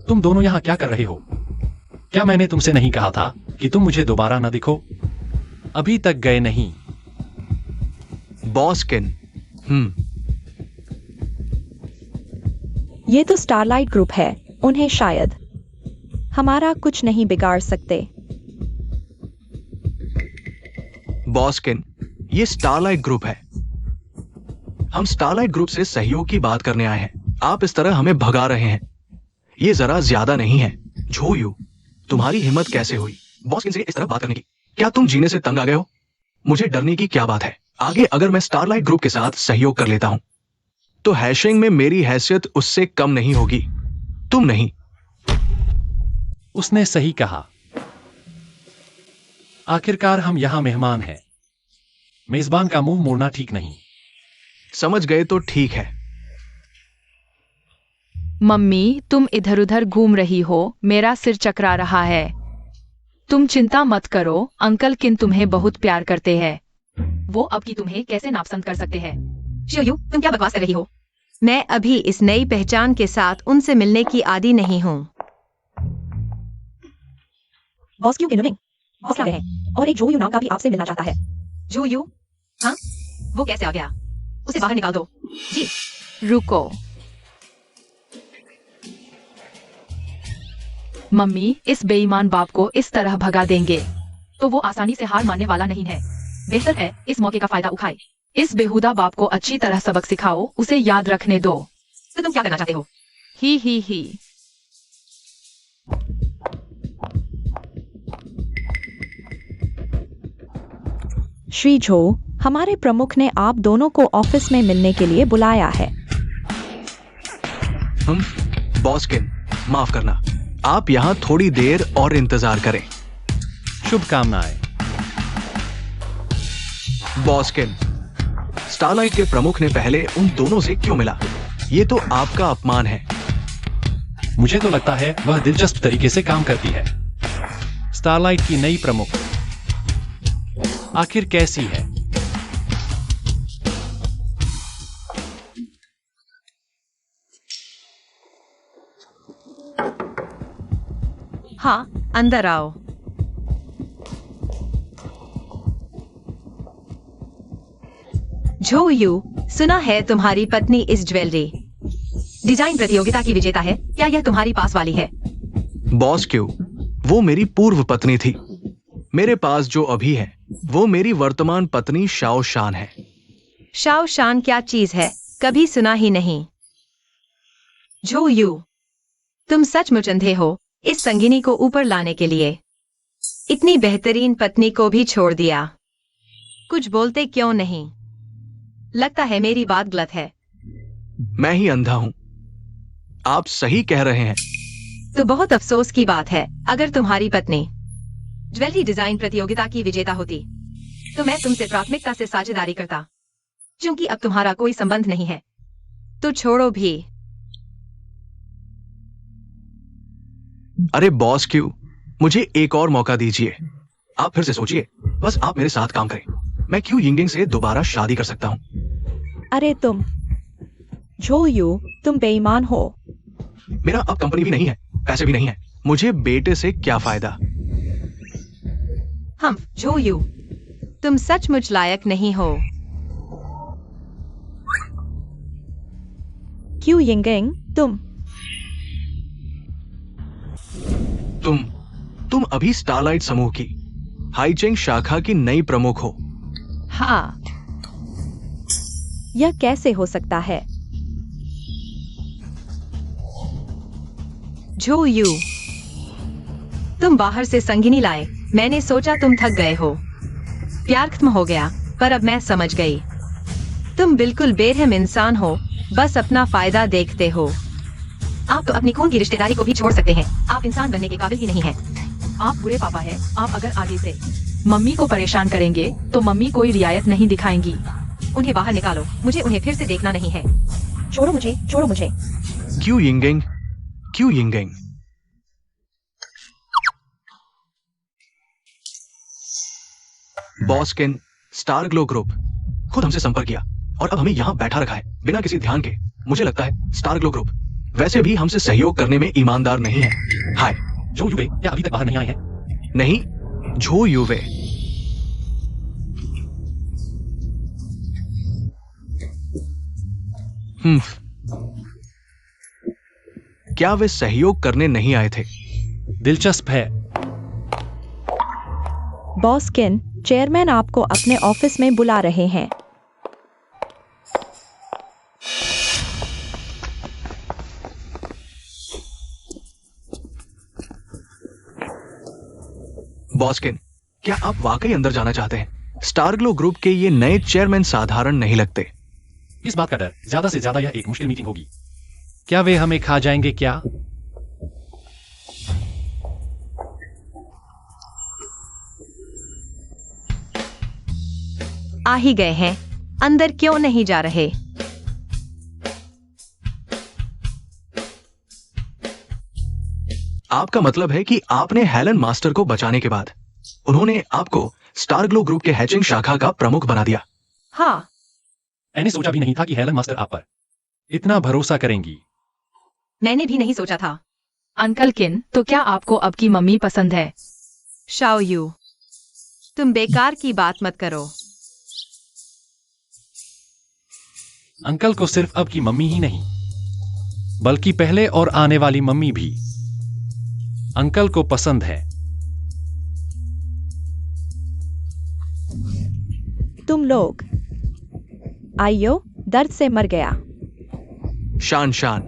तुम दोनों यहाँ क्या कर रहे हो? क्या मैंने तुमसे नहीं कहा था कि तुम मुझे दोबारा न दिखो? अभी तक गए नहीं। बॉस किन। ये तो स्टारलाइट ग्रुप है, उन्हें शायद हमारा कुछ नहीं बिगाड़ सकते। बॉस किन, ये स्टारलाइट ग्रुप है। हम स्टारलाइट ग्रुप से सहयोग की बात करने आए हैं। आप इस तरह हमें भगा रहे हैं, ये जरा ज्यादा नहीं है। झो यू, तुम्हारी हिम्मत कैसे हुई बॉस किन से इस तरह बात करने की? क्या तुम जीने से तंग आ गए हो? मुझे डरने की क्या बात है? आगे अगर मैं स्टारलाइट ग्रुप के साथ सहयोग कर लेता हूं तो हैशिंग में मेरी हैसियत उससे कम नहीं होगी, तुम नहीं। उसने सही कहा। आखिरकार हम यहां मेहमान हैं। मेजबान का मुंह मोड़ना ठीक नहीं। समझ गए तो ठीक है। मम्मी, तुम इधर उधर घूम रही हो, मेरा सिर चकरा रहा है। तुम चिंता मत करो, अंकल किन तुम्हें बहुत प्यार करते हैं। वो अब की तुम्हें कैसे नापसंद कर सकते हैं? शियोयू, तुम क्या बकवास कर रही हो? मैं अभी इस नई पहचान के साथ उनसे मिलने की आदी नहीं हूँ। बॉस क्यों किन्होंने बॉस लगे हैं और एक जो यू नाम का भी आपसे मिलना चाहता है। जो यू? हाँ, वो कैसे आ गया? उसे बाहर निकाल दो। जी। रुको मम्मी, इस बेईमान बाप को इस तरह भगा देंगे तो वो आसानी से हार मानने वाला नहीं है। बेहतर है इस मौके का फायदा उठाए। इस बेहुदा बाप को अच्छी तरह सबक सिखाओ, उसे याद रखने दो। तो तुम क्या करना चाहते हो? ही। श्री झो, हमारे प्रमुख ने आप दोनों को ऑफिस में मिलने के लिए बुलाया है। बॉस किन, माफ करना, आप यहां थोड़ी देर और इंतजार करें। शुभकामनाएं। बॉस किन, स्टारलाइट के प्रमुख ने पहले उन दोनों से क्यों मिला? ये तो आपका अपमान है। मुझे तो लगता है वह दिलचस्प तरीके से काम करती है। स्टारलाइट की नई प्रमुख आखिर कैसी है? हाँ, अंदर आओ। झो यू, सुना है तुम्हारी पत्नी इस ज्वेलरी डिजाइन प्रतियोगिता की विजेता है। क्या यह तुम्हारी पास वाली है? बॉस क्यों, वो मेरी पूर्व पत्नी थी। मेरे पास जो अभी है वो मेरी वर्तमान पत्नी शाओ शान है। शाओ शान क्या चीज है? कभी सुना ही नहीं। झो यू, तुम सचमुच अंधे हो इस संगिनी को ऊपर लाने के लिए। इतनी बेहतरीन पत्नी को भी छोड़ दिया। कुछ बोलते क्यों नहीं? लगता है मेरी बात गलत है। मैं ही अंधा हूं, आप सही कह रहे हैं। तो बहुत अफसोस की बात है, अगर तुम्हारी पत्नी ज्वेलरी डिजाइन प्रतियोगिता की विजेता होती तो मैं तुमसे प्राथमिकता से साझेदारी करता। क्योंकि अब तुम्हारा कोई संबंध नहीं है तो छोड़ो भी। अरे बॉस क्यों, मुझे एक और मौका दीजिए। आप फिर से सोचिए, बस आप मेरे साथ काम करें। मैं क्यों यिंगडिंग से दोबारा शादी कर सकता हूं। अरे तुम झो यू, तुम बेईमान हो। मेरा अब कंपनी भी नहीं है, पैसे भी नहीं है, मुझे बेटे से क्या फायदा। हम झो यू, तुम सचमुच लायक नहीं हो। क्यों यिंगिंग, तुम अभी स्टारलाइट समूह की हाईचेंग शाखा की नई प्रमुख हो। हाँ, यह कैसे हो सकता है? झो यू, तुम बाहर से संगिनी लाए। मैंने सोचा तुम थक गए हो, प्यार खत्म हो गया, पर अब मैं समझ गई तुम बिल्कुल बेरहम इंसान हो, बस अपना फायदा देखते हो। आप तो अपनी खून की रिश्तेदारी को भी छोड़ सकते हैं। आप इंसान बनने के काबिल ही नहीं हैं। आप बुरे पापा हैं। आप अगर आगे से मम्मी को परेशान करेंगे तो मम्मी कोई रियायत नहीं दिखाएंगी। उन्हें बाहर निकालो, मुझे उन्हें फिर से देखना नहीं है। छोड़ो मुझे, छोड़ो मुझे। क्यों यिंगेंग? क्यों यिंगेंग? बॉस किन, स्टार ग्लो ग्रुप खुद हमसे संपर्क किया और अब हमें यहाँ बैठा रखा है बिना किसी ध्यान के। मुझे लगता है स्टार ग्लो ग्रुप वैसे भी हमसे सहयोग करने में ईमानदार नहीं है। हाय जो युवे क्या अभी तक बाहर नहीं आए हैं? नहीं, झो युवे। क्या वे सहयोग करने नहीं आए थे? दिलचस्प है। बॉस किन, चेयरमैन आपको अपने ऑफिस में बुला रहे हैं। बॉसकिन, क्या आप वाकई अंदर जाना चाहते हैं? स्टार ग्लो ग्रुप के ये नए चेयरमैन साधारण नहीं लगते। इस बात का डर, ज्यादा से ज्यादा यह एक मुश्किल मीटिंग होगी। क्या वे हमें खा जाएंगे क्या? आ ही गए हैं, अंदर क्यों नहीं जा रहे? आपका मतलब है कि आपने हेलन मास्टर को बचाने के बाद उन्होंने आपको स्टार ग्लो ग्रुप के हैचिंग शाखा का प्रमुख बना दिया? हाँ, मैंने सोचा भी नहीं था कि हेलन मास्टर आप पर इतना भरोसा करेंगी। मैंने भी नहीं सोचा था। अंकल किन, तो क्या आपको अब की मम्मी पसंद है? शाओ यू, तुम बेकार की बात मत करो। अंकल को सिर्फ अब की मम्मी ही नहीं, बल्कि पहले और आने वाली मम्मी भी अंकल को पसंद है। तुम लोग आइयो, दर्द से मर गया। शान शान,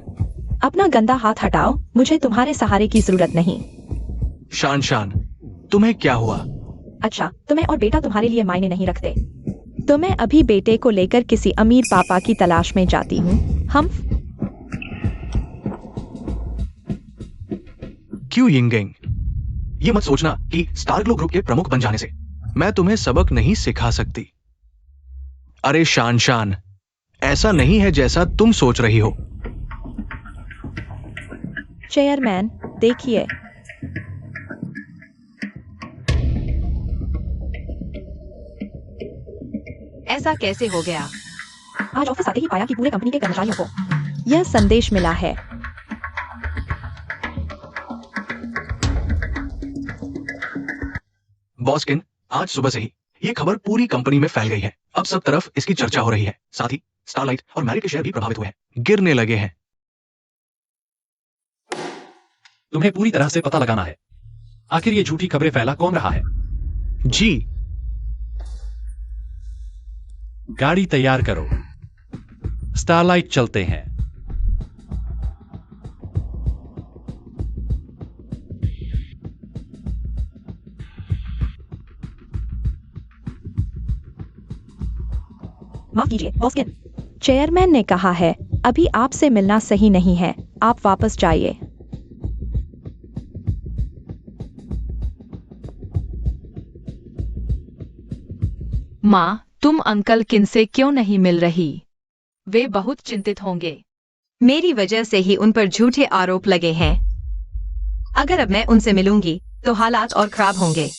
अपना गंदा हाथ हटाओ, मुझे तुम्हारे सहारे की जरूरत नहीं। शान शान, तुम्हें क्या हुआ? अच्छा, तुम्हें और बेटा तुम्हारे लिए मायने नहीं रखते। तो मैं अभी बेटे को लेकर किसी अमीर पापा की तलाश में जाती हूँ। हम क्यों यिंगेंग? ये मत सोचना कि स्टार ग्लो ग्रुप के प्रमुख बन जाने से मैं तुम्हें सबक नहीं सिखा सकती। अरे शान शान, ऐसा नहीं है जैसा तुम सोच रही हो। चेयरमैन, देखिए। ऐसा कैसे हो गया? आज ऑफिस आते ही पाया कि पूरे कंपनी के कर्मचारियों को यह संदेश मिला है। बॉसकिन, आज सुबह से ही ये खबर पूरी कंपनी में फैल गई है। अब सब तरफ इसकी चर्चा हो रही है। साथ ही स्टारलाइट और मैरिट के शेयर भी प्रभावित हुए हैं, गिरने लगे हैं। तुम्हें पूरी तरह से पता लगाना है, आखिर ये झूठी खबरें फैला कौन रहा है। जी, गाड़ी तैयार करो, स्टारलाइट चलते हैं। माफ कीजिए बॉसकिन, चेयरमैन ने कहा है अभी आपसे मिलना सही नहीं है, आप वापस जाइए। माँ, तुम अंकल किन से क्यों नहीं मिल रही? वे बहुत चिंतित होंगे। मेरी वजह से ही उन पर झूठे आरोप लगे हैं। अगर अब मैं उनसे मिलूंगी तो हालात और खराब होंगे।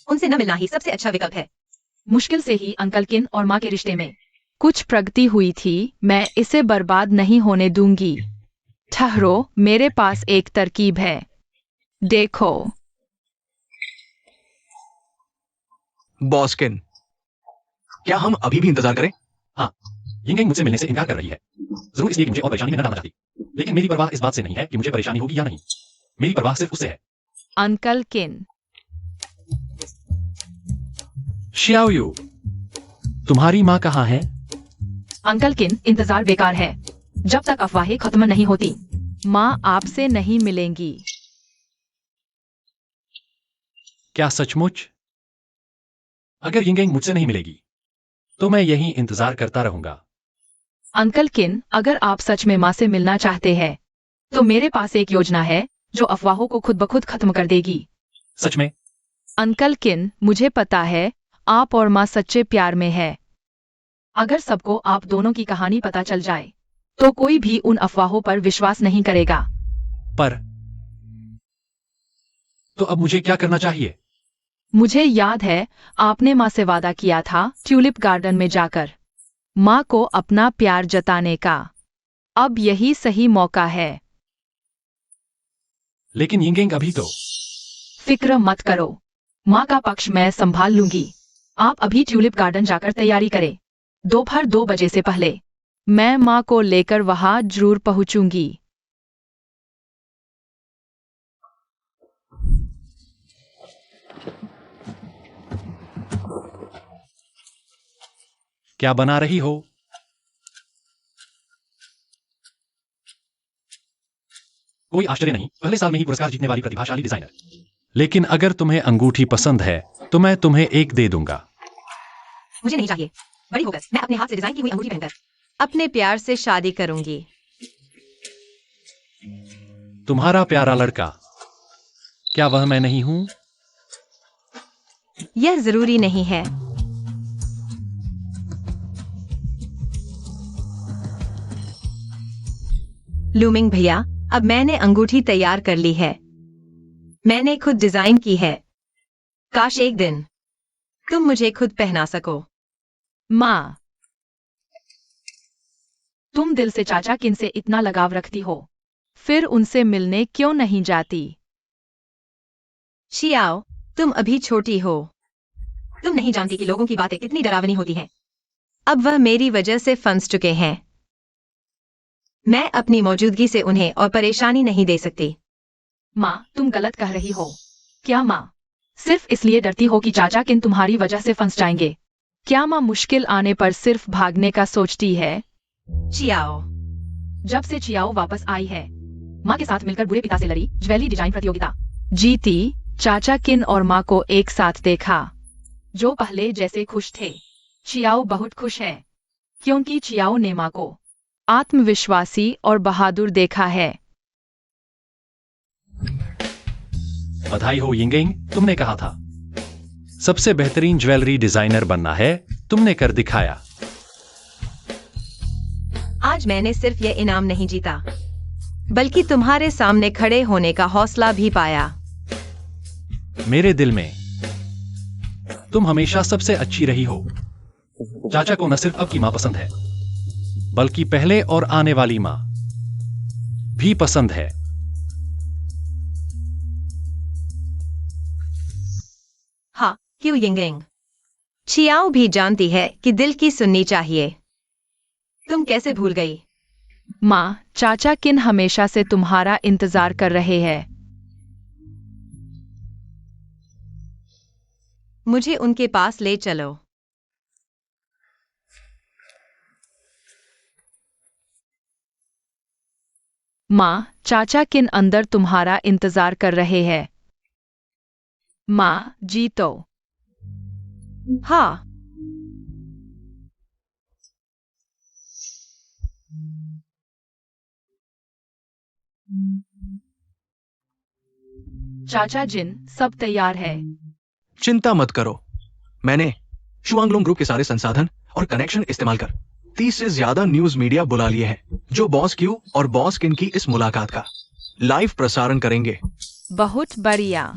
उनसे न मिलना ही सबसे अच्छा विकल्प है। मुश्किल से ही अंकल किन और माँ के रिश्ते में कुछ प्रगति हुई थी। मैं इसे बर्बाद नहीं होने दूंगी। ठहरो, मेरे पास एक तरकीब है, देखो। बॉसकिन, क्या हम अभी भी इंतजार करें? हाँ, यिंगेंग मुझसे मिलने से इनकार कर रही है, जरूर इसलिए कि मुझे और परेशानी में न डालना चाहती। लेकिन मेरी परवाह इस बात से नहीं है कि मुझे परेशानी होगी या नहीं। मेरी परवाह सिर्फ उससे है। अंकल किन, शियाओ यू, तुम्हारी माँ कहाँ है? अंकल किन, इंतजार बेकार है जब तक अफवाहें खत्म नहीं होती। माँ आपसे नहीं मिलेंगी। क्या सचमुच? अगर यिंगेंग मुझसे नहीं मिलेगी तो मैं यहीं इंतजार करता रहूंगा। अंकल किन, अगर आप सच में माँ से मिलना चाहते हैं तो मेरे पास एक योजना है जो अफवाहों को खुद ब खुद खत्म कर देगी। सच में? अंकल किन, मुझे पता है आप और माँ सच्चे प्यार में है। अगर सबको आप दोनों की कहानी पता चल जाए तो कोई भी उन अफवाहों पर विश्वास नहीं करेगा। पर तो अब मुझे क्या करना चाहिए? मुझे याद है आपने माँ से वादा किया था ट्यूलिप गार्डन में जाकर माँ को अपना प्यार जताने का। अब यही सही मौका है। लेकिन यिंगिंग अभी तो। फिक्र मत करो, माँ का पक्ष मैं संभाल लूंगी। आप अभी ट्यूलिप गार्डन जाकर तैयारी करें। दोपहर 2 बजे से पहले मैं माँ को लेकर वहां जरूर पहुंचूंगी। क्या बना रही हो? कोई आश्चर्य नहीं, पहले साल में ही पुरस्कार जीतने वाली प्रतिभाशाली डिजाइनर। लेकिन अगर तुम्हें अंगूठी पसंद है तो मैं तुम्हें एक दे दूंगा। मुझे नहीं चाहिए। बड़ी होकर मैं अपने हाथ से डिजाइन की हुई अंगूठी पहनकर अपने प्यार से शादी करूंगी। तुम्हारा प्यारा लड़का, क्या वह मैं नहीं हूं? यह जरूरी नहीं है। लूमिंग भैया, अब मैंने अंगूठी तैयार कर ली है। मैंने खुद डिजाइन की है। काश एक दिन तुम मुझे खुद पहना सको। माँ, तुम दिल से चाचा किन से इतना लगाव रखती हो, फिर उनसे मिलने क्यों नहीं जाती? शियाओ, तुम अभी छोटी हो। तुम नहीं जानती कि लोगों की बातें कितनी डरावनी होती हैं। अब वह मेरी वजह से फंस चुके हैं। मैं अपनी मौजूदगी से उन्हें और परेशानी नहीं दे सकती। माँ, तुम गलत कह रही हो। क्या माँ सिर्फ इसलिए डरती हो कि चाचा किन तुम्हारी वजह से फंस जाएंगे? क्या माँ मुश्किल आने पर सिर्फ भागने का सोचती है? चियाओ, जब से चियाओ वापस आई है, माँ के साथ मिलकर बुरे पिता से लड़ी, ज्वेलरी डिजाइन प्रतियोगिता जीती, चाचा किन और माँ को एक साथ देखा, जो पहले जैसे खुश थे। चियाओ बहुत खुश है क्योंकि चियाओ ने माँ को आत्मविश्वासी और बहादुर देखा है। बधाई हो यिंगिंग, तुमने कहा था सबसे बेहतरीन ज्वेलरी डिजाइनर बनना है, तुमने कर दिखाया। आज मैंने सिर्फ यह इनाम नहीं जीता, बल्कि तुम्हारे सामने खड़े होने का हौसला भी पाया। मेरे दिल में तुम हमेशा सबसे अच्छी रही हो। चाचा को न सिर्फ अब की मां पसंद है, बल्कि पहले और आने वाली मां भी पसंद है। हाँ, क्यों यिंगिंग? चियाओ भी जानती है कि दिल की सुननी चाहिए। तुम कैसे भूल गई? माँ, चाचा किन हमेशा से तुम्हारा इंतजार कर रहे हैं। मुझे उनके पास ले चलो। माँ, चाचा किन अंदर तुम्हारा इंतजार कर रहे हैं। माँ, जीतो। हाँ, चाचा जिन, सब तैयार है। चिंता मत करो, मैंने शुआंगलोंग ग्रुप के सारे संसाधन और कनेक्शन इस्तेमाल कर 30 से ज्यादा न्यूज मीडिया बुला लिए हैं, जो बॉस क्यू और बॉस किन की इस मुलाकात का लाइव प्रसारण करेंगे। बहुत बढ़िया।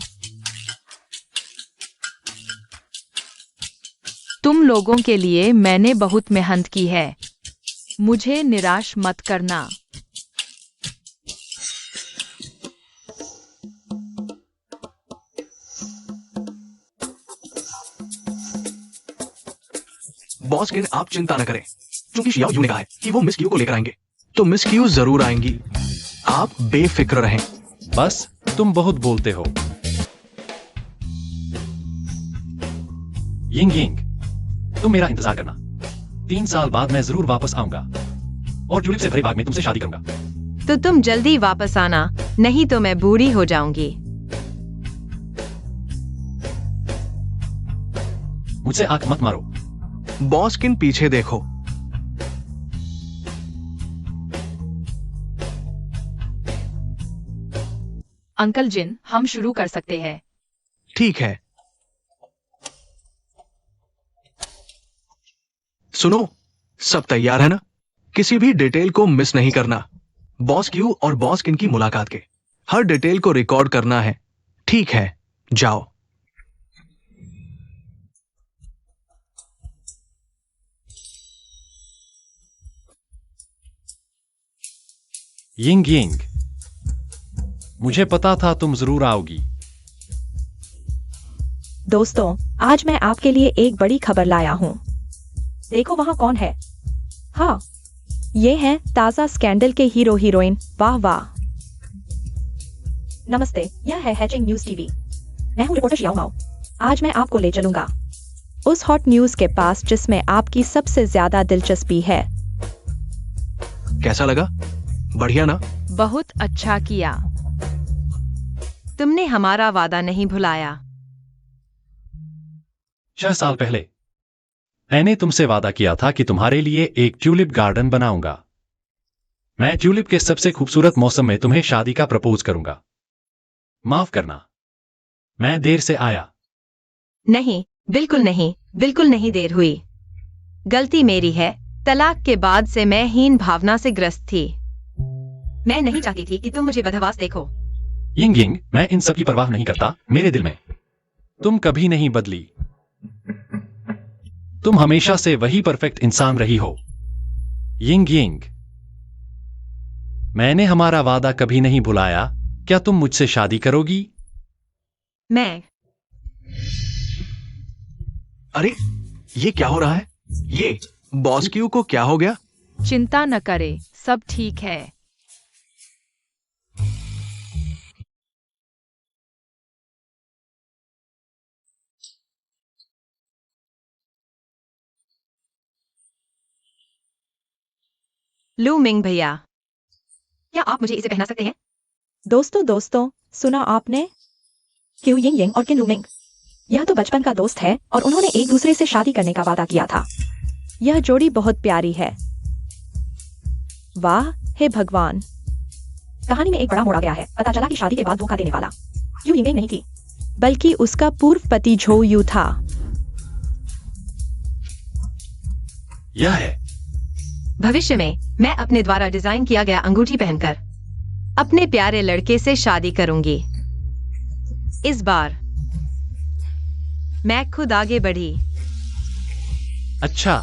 तुम लोगों के लिए मैंने बहुत मेहनत की है, मुझे निराश मत करना। बॉस किन, आप चिंता न करें, क्योंकि शियाओ यू ने कहा है कि वो मिस क्यू को लेकर आएंगे, तो मिस क्यू जरूर आएंगी। आप बेफिक्र रहें। बस तुम बहुत बोलते हो। यिंगिंग, तुम मेरा इंतजार करना। 3 साल बाद मैं जरूर वापस आऊंगा और ट्यूलिप से भरे बाग में तुमसे शादी करूंगा। तो तुम जल्दी वापस आना, नहीं तो मैं बूढ़ी हो जाऊंगी। मुझसे आंख मत मारो। बॉस किन, पीछे देखो। अंकल जिन, हम शुरू कर सकते हैं। ठीक है, सुनो, सब तैयार है ना? किसी भी डिटेल को मिस नहीं करना। बॉस क्यू और बॉस किन की मुलाकात के हर डिटेल को रिकॉर्ड करना है। ठीक है, जाओ। यिंग यिंग, मुझे पता था तुम जरूर आओगी। दोस्तों, आज मैं आपके लिए एक बड़ी खबर लाया हूँ। देखो वहाँ कौन है। हाँ, ये हैं ताजा स्कैंडल के हीरो हीरोइन। वाह वाह। नमस्ते, यह है हैचिंग न्यूज टीवी। मैं हूँ रिपोर्टर शियाओ माओ। आज मैं आपको ले चलूंगा उस हॉट न्यूज के पास जिसमें आपकी सबसे ज्यादा दिलचस्पी है। कैसा लगा? बढ़िया ना? बहुत अच्छा किया। तुमने हमारा वादा नहीं भुलाया। 6 साल पहले मैंने तुमसे वादा किया था कि तुम्हारे लिए एक ट्यूलिप गार्डन बनाऊंगा। मैं ट्यूलिप के सबसे खूबसूरत मौसम में तुम्हें शादी का प्रपोज करूंगा। माफ करना, मैं देर से आया। नहीं, बिल्कुल नहीं देर हुई। गलती मेरी है। तलाक के बाद से मैं हीन भावना से ग्रस्त थी। मैं नहीं चाहती थी कि तुम मुझे बदहवास देखो। यिंग यिंग, मैं इन सब की परवाह नहीं करता। मेरे दिल में तुम कभी नहीं बदली। तुम हमेशा से वही परफेक्ट इंसान रही हो। यिंग यिंग, मैंने हमारा वादा कभी नहीं भुलाया। क्या तुम मुझसे शादी करोगी? मैं अरे, ये क्या हो रहा है? ये बॉस क्यू को क्या हो गया? चिंता न करे, सब ठीक है। लू मिंग भैया, क्या आप मुझे इसे पहना सकते हैं? दोस्तों, सुना आपने? क्यू यिंग यिंग और किन लूमिंग, यह तो बचपन का दोस्त है और उन्होंने एक दूसरे से शादी करने का वादा किया था। यह जोड़ी बहुत प्यारी है। वाह, हे भगवान। कहानी में एक बड़ा मोड़ आ गया है। पता चला कि शादी के बाद धोखा देने वाला क्यू यिंग यिंग नहीं थी, बल्कि उसका पूर्व पति झो यू था। यह है भविष्य में मैं अपने द्वारा डिजाइन किया गया अंगूठी पहनकर अपने प्यारे लड़के से शादी करूंगी। इस बार मैं खुद आगे बढ़ी। अच्छा।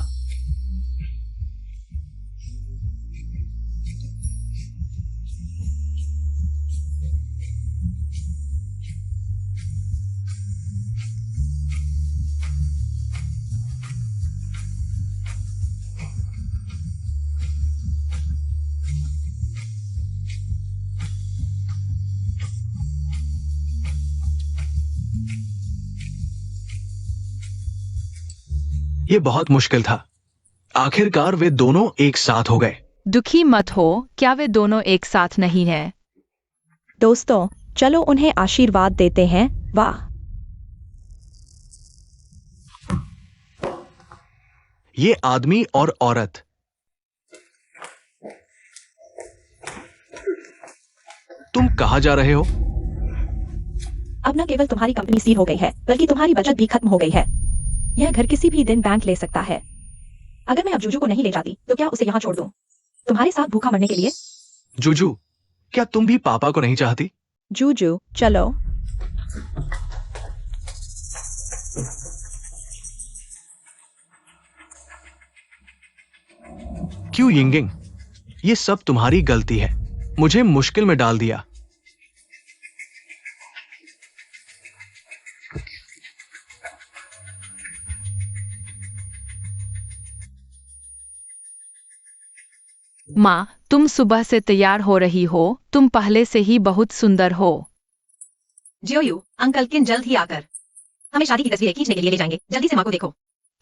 ये बहुत मुश्किल था। आखिरकार वे दोनों एक साथ हो गए। दुखी मत हो, क्या वे दोनों एक साथ नहीं हैं? दोस्तों, चलो उन्हें आशीर्वाद देते हैं। वाह। ये आदमी और औरत। तुम कहाँ जा रहे हो? अब न केवल तुम्हारी कंपनी सील हो गई है, बल्कि तुम्हारी बचत भी खत्म हो गई है। यह घर किसी भी दिन बैंक ले सकता है। अगर मैं अब जूजू को नहीं ले जाती तो क्या उसे यहाँ छोड़ दूं? तुम्हारे साथ भूखा मरने के लिए? जूजू, क्या तुम भी पापा को नहीं चाहती? जूजू, चलो। क्यों यिंगिंग, ये सब तुम्हारी गलती है। मुझे मुश्किल में डाल दिया। माँ, तुम सुबह से तैयार हो रही हो। तुम पहले से ही बहुत सुंदर हो। जियोयू, अंकल किन जल्द ही आकर हमें शादी की तस्वीरें खींचने के लिए ले जाएंगे। जल्दी से माँ को देखो।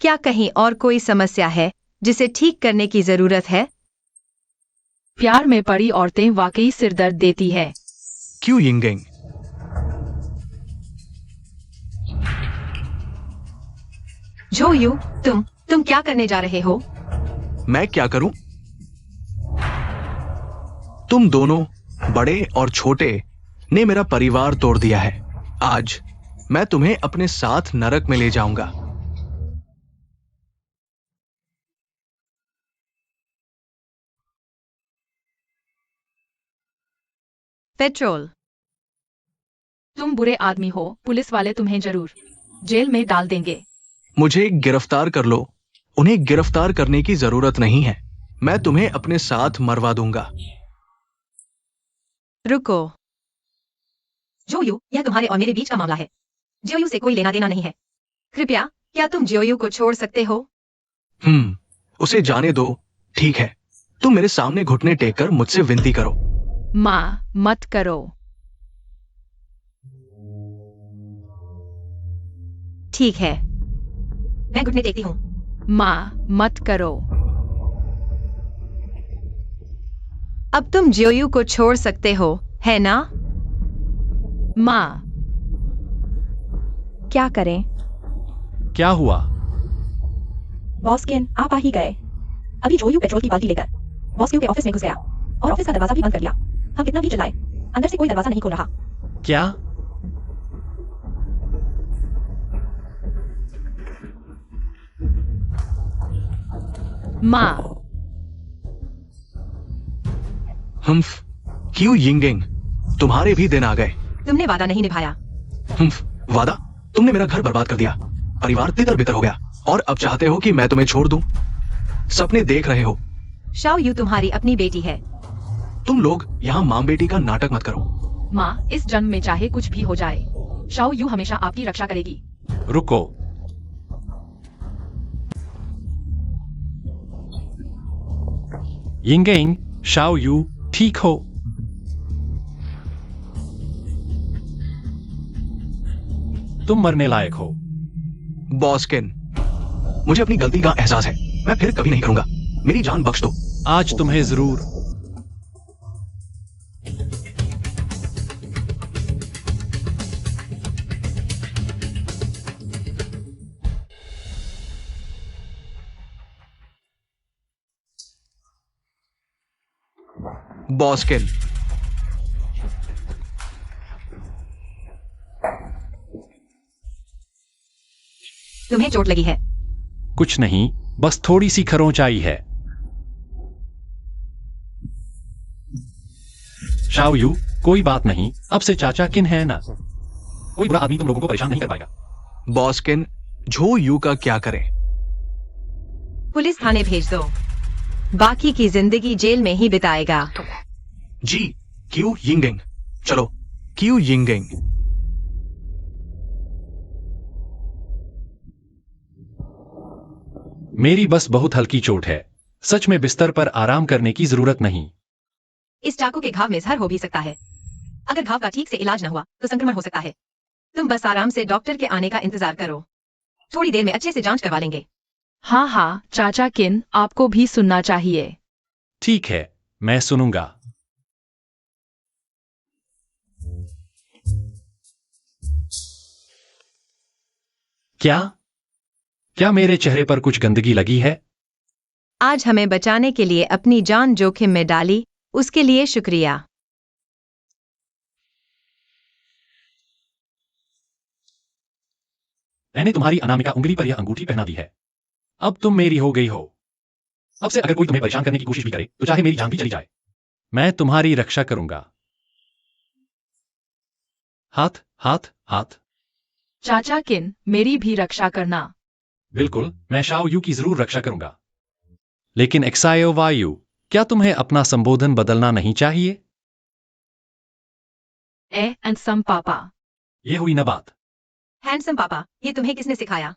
क्या कहीं और कोई समस्या है जिसे ठीक करने की जरूरत है? प्यार में पड़ी औरतें वाकई सिरदर्द देती है। क्यों यिंगिंग? जोयू, तुम क्या करने जा रहे हो? मैं क्या करूं? तुम दोनों, बड़े और छोटे, ने मेरा परिवार तोड़ दिया है। आज मैं तुम्हें अपने साथ नरक में ले जाऊंगा। पेट्रोल। तुम बुरे आदमी हो, पुलिस वाले तुम्हें जरूर जेल में डाल देंगे। मुझे गिरफ्तार कर लो। उन्हें गिरफ्तार करने की जरूरत नहीं है। मैं तुम्हें अपने साथ मरवा दूंगा। रुको। जोयू, यह तुम्हारे और मेरे बीच का मामला है। जोयू से कोई लेना देना नहीं है। कृपया, क्या तुम जोयू को छोड़ सकते हो? उसे जाने दो। ठीक है, तुम मेरे सामने घुटने टेक कर मुझसे विनती करो। माँ, मत करो। ठीक है। मैं घुटने टेकती हूँ। माँ, मत करो। अब तुम जोयू को छोड़ सकते हो, है ना? माँ, क्या करें? क्या हुआ? बॉस्किन, आप आ ही गए। अभी जोयू पेट्रोल की बाल्टी लेकर बॉस्क्यू के ऑफिस में घुस गया और ऑफिस का दरवाजा भी बंद कर दिया। हम कितना भी चिल्लाए, अंदर से कोई दरवाजा नहीं खोल रहा। क्या? माँ, हम्फ, क्यों यिंगिंग, तुम्हारे भी दिन आ गए। तुमने वादा नहीं निभाया। वादा? तुमने मेरा घर बर्बाद कर दिया, परिवार तितर बितर हो गया, और अब चाहते हो कि मैं तुम्हें छोड़ दूं? सपने देख रहे हो। शाओ यू तुम्हारी अपनी बेटी है। तुम लोग यहाँ माँ बेटी का नाटक मत करो। माँ, इस जन्म में चाहे कुछ भी हो जाए, शाओ यू हमेशा आपकी रक्षा करेगी। रुको। यिंगेंग, शाओ यू, ठीक हो? तुम मरने लायक हो। बॉस्किन, मुझे अपनी गलती का एहसास है। मैं फिर कभी नहीं करूंगा। मेरी जान बख्श दो। आज तुम्हें जरूर। बॉस्किन, तुम्हें चोट लगी है। कुछ नहीं, बस थोड़ी सी खरोंचाई है। शाओ यू, कोई बात नहीं, अब से चाचा किन है ना। कोई बुरा आदमी तुम लोगों को परेशान नहीं कर पाएगा। बॉस्किन, झो यू का क्या करें? पुलिस थाने भेज दो। बाकी की जिंदगी जेल में ही बिताएगा। जी, क्यू यिंगिंग। चलो, क्यू यिंगिंग। मेरी बस बहुत हल्की चोट है। सच में बिस्तर पर आराम करने की जरूरत नहीं। इस चाकू के घाव में जहर हो भी सकता है। अगर घाव का ठीक से इलाज न हुआ तो संक्रमण हो सकता है। तुम बस आराम से डॉक्टर के आने का इंतजार करो। थोड़ी देर में अच्छे से जांच करवा लेंगे। हाँ हाँ, चाचा किन, आपको भी सुनना चाहिए। ठीक है, मैं सुनूंगा। क्या मेरे चेहरे पर कुछ गंदगी लगी है? आज हमें बचाने के लिए अपनी जान जोखिम में डाली, उसके लिए शुक्रिया। मैंने तुम्हारी अनामिका उंगली पर यह अंगूठी पहना दी है। अब तुम मेरी हो गई हो। अब से अगर कोई तुम्हें परेशान करने की कोशिश भी करे तो चाहे मेरी जान भी चली जाए, मैं तुम्हारी रक्षा करूंगा। हाथ हाथ हाथ। चाचा किन, मेरी भी रक्षा करना। बिल्कुल, मैं शाओ यू की जरूर रक्षा करूंगा। लेकिन एक्सायो वायु, क्या तुम्हें अपना संबोधन बदलना नहीं चाहिए? एंड सम पापा। ये हुई ना बात। हैंडसम पापा, ये तुम्हें किसने सिखाया?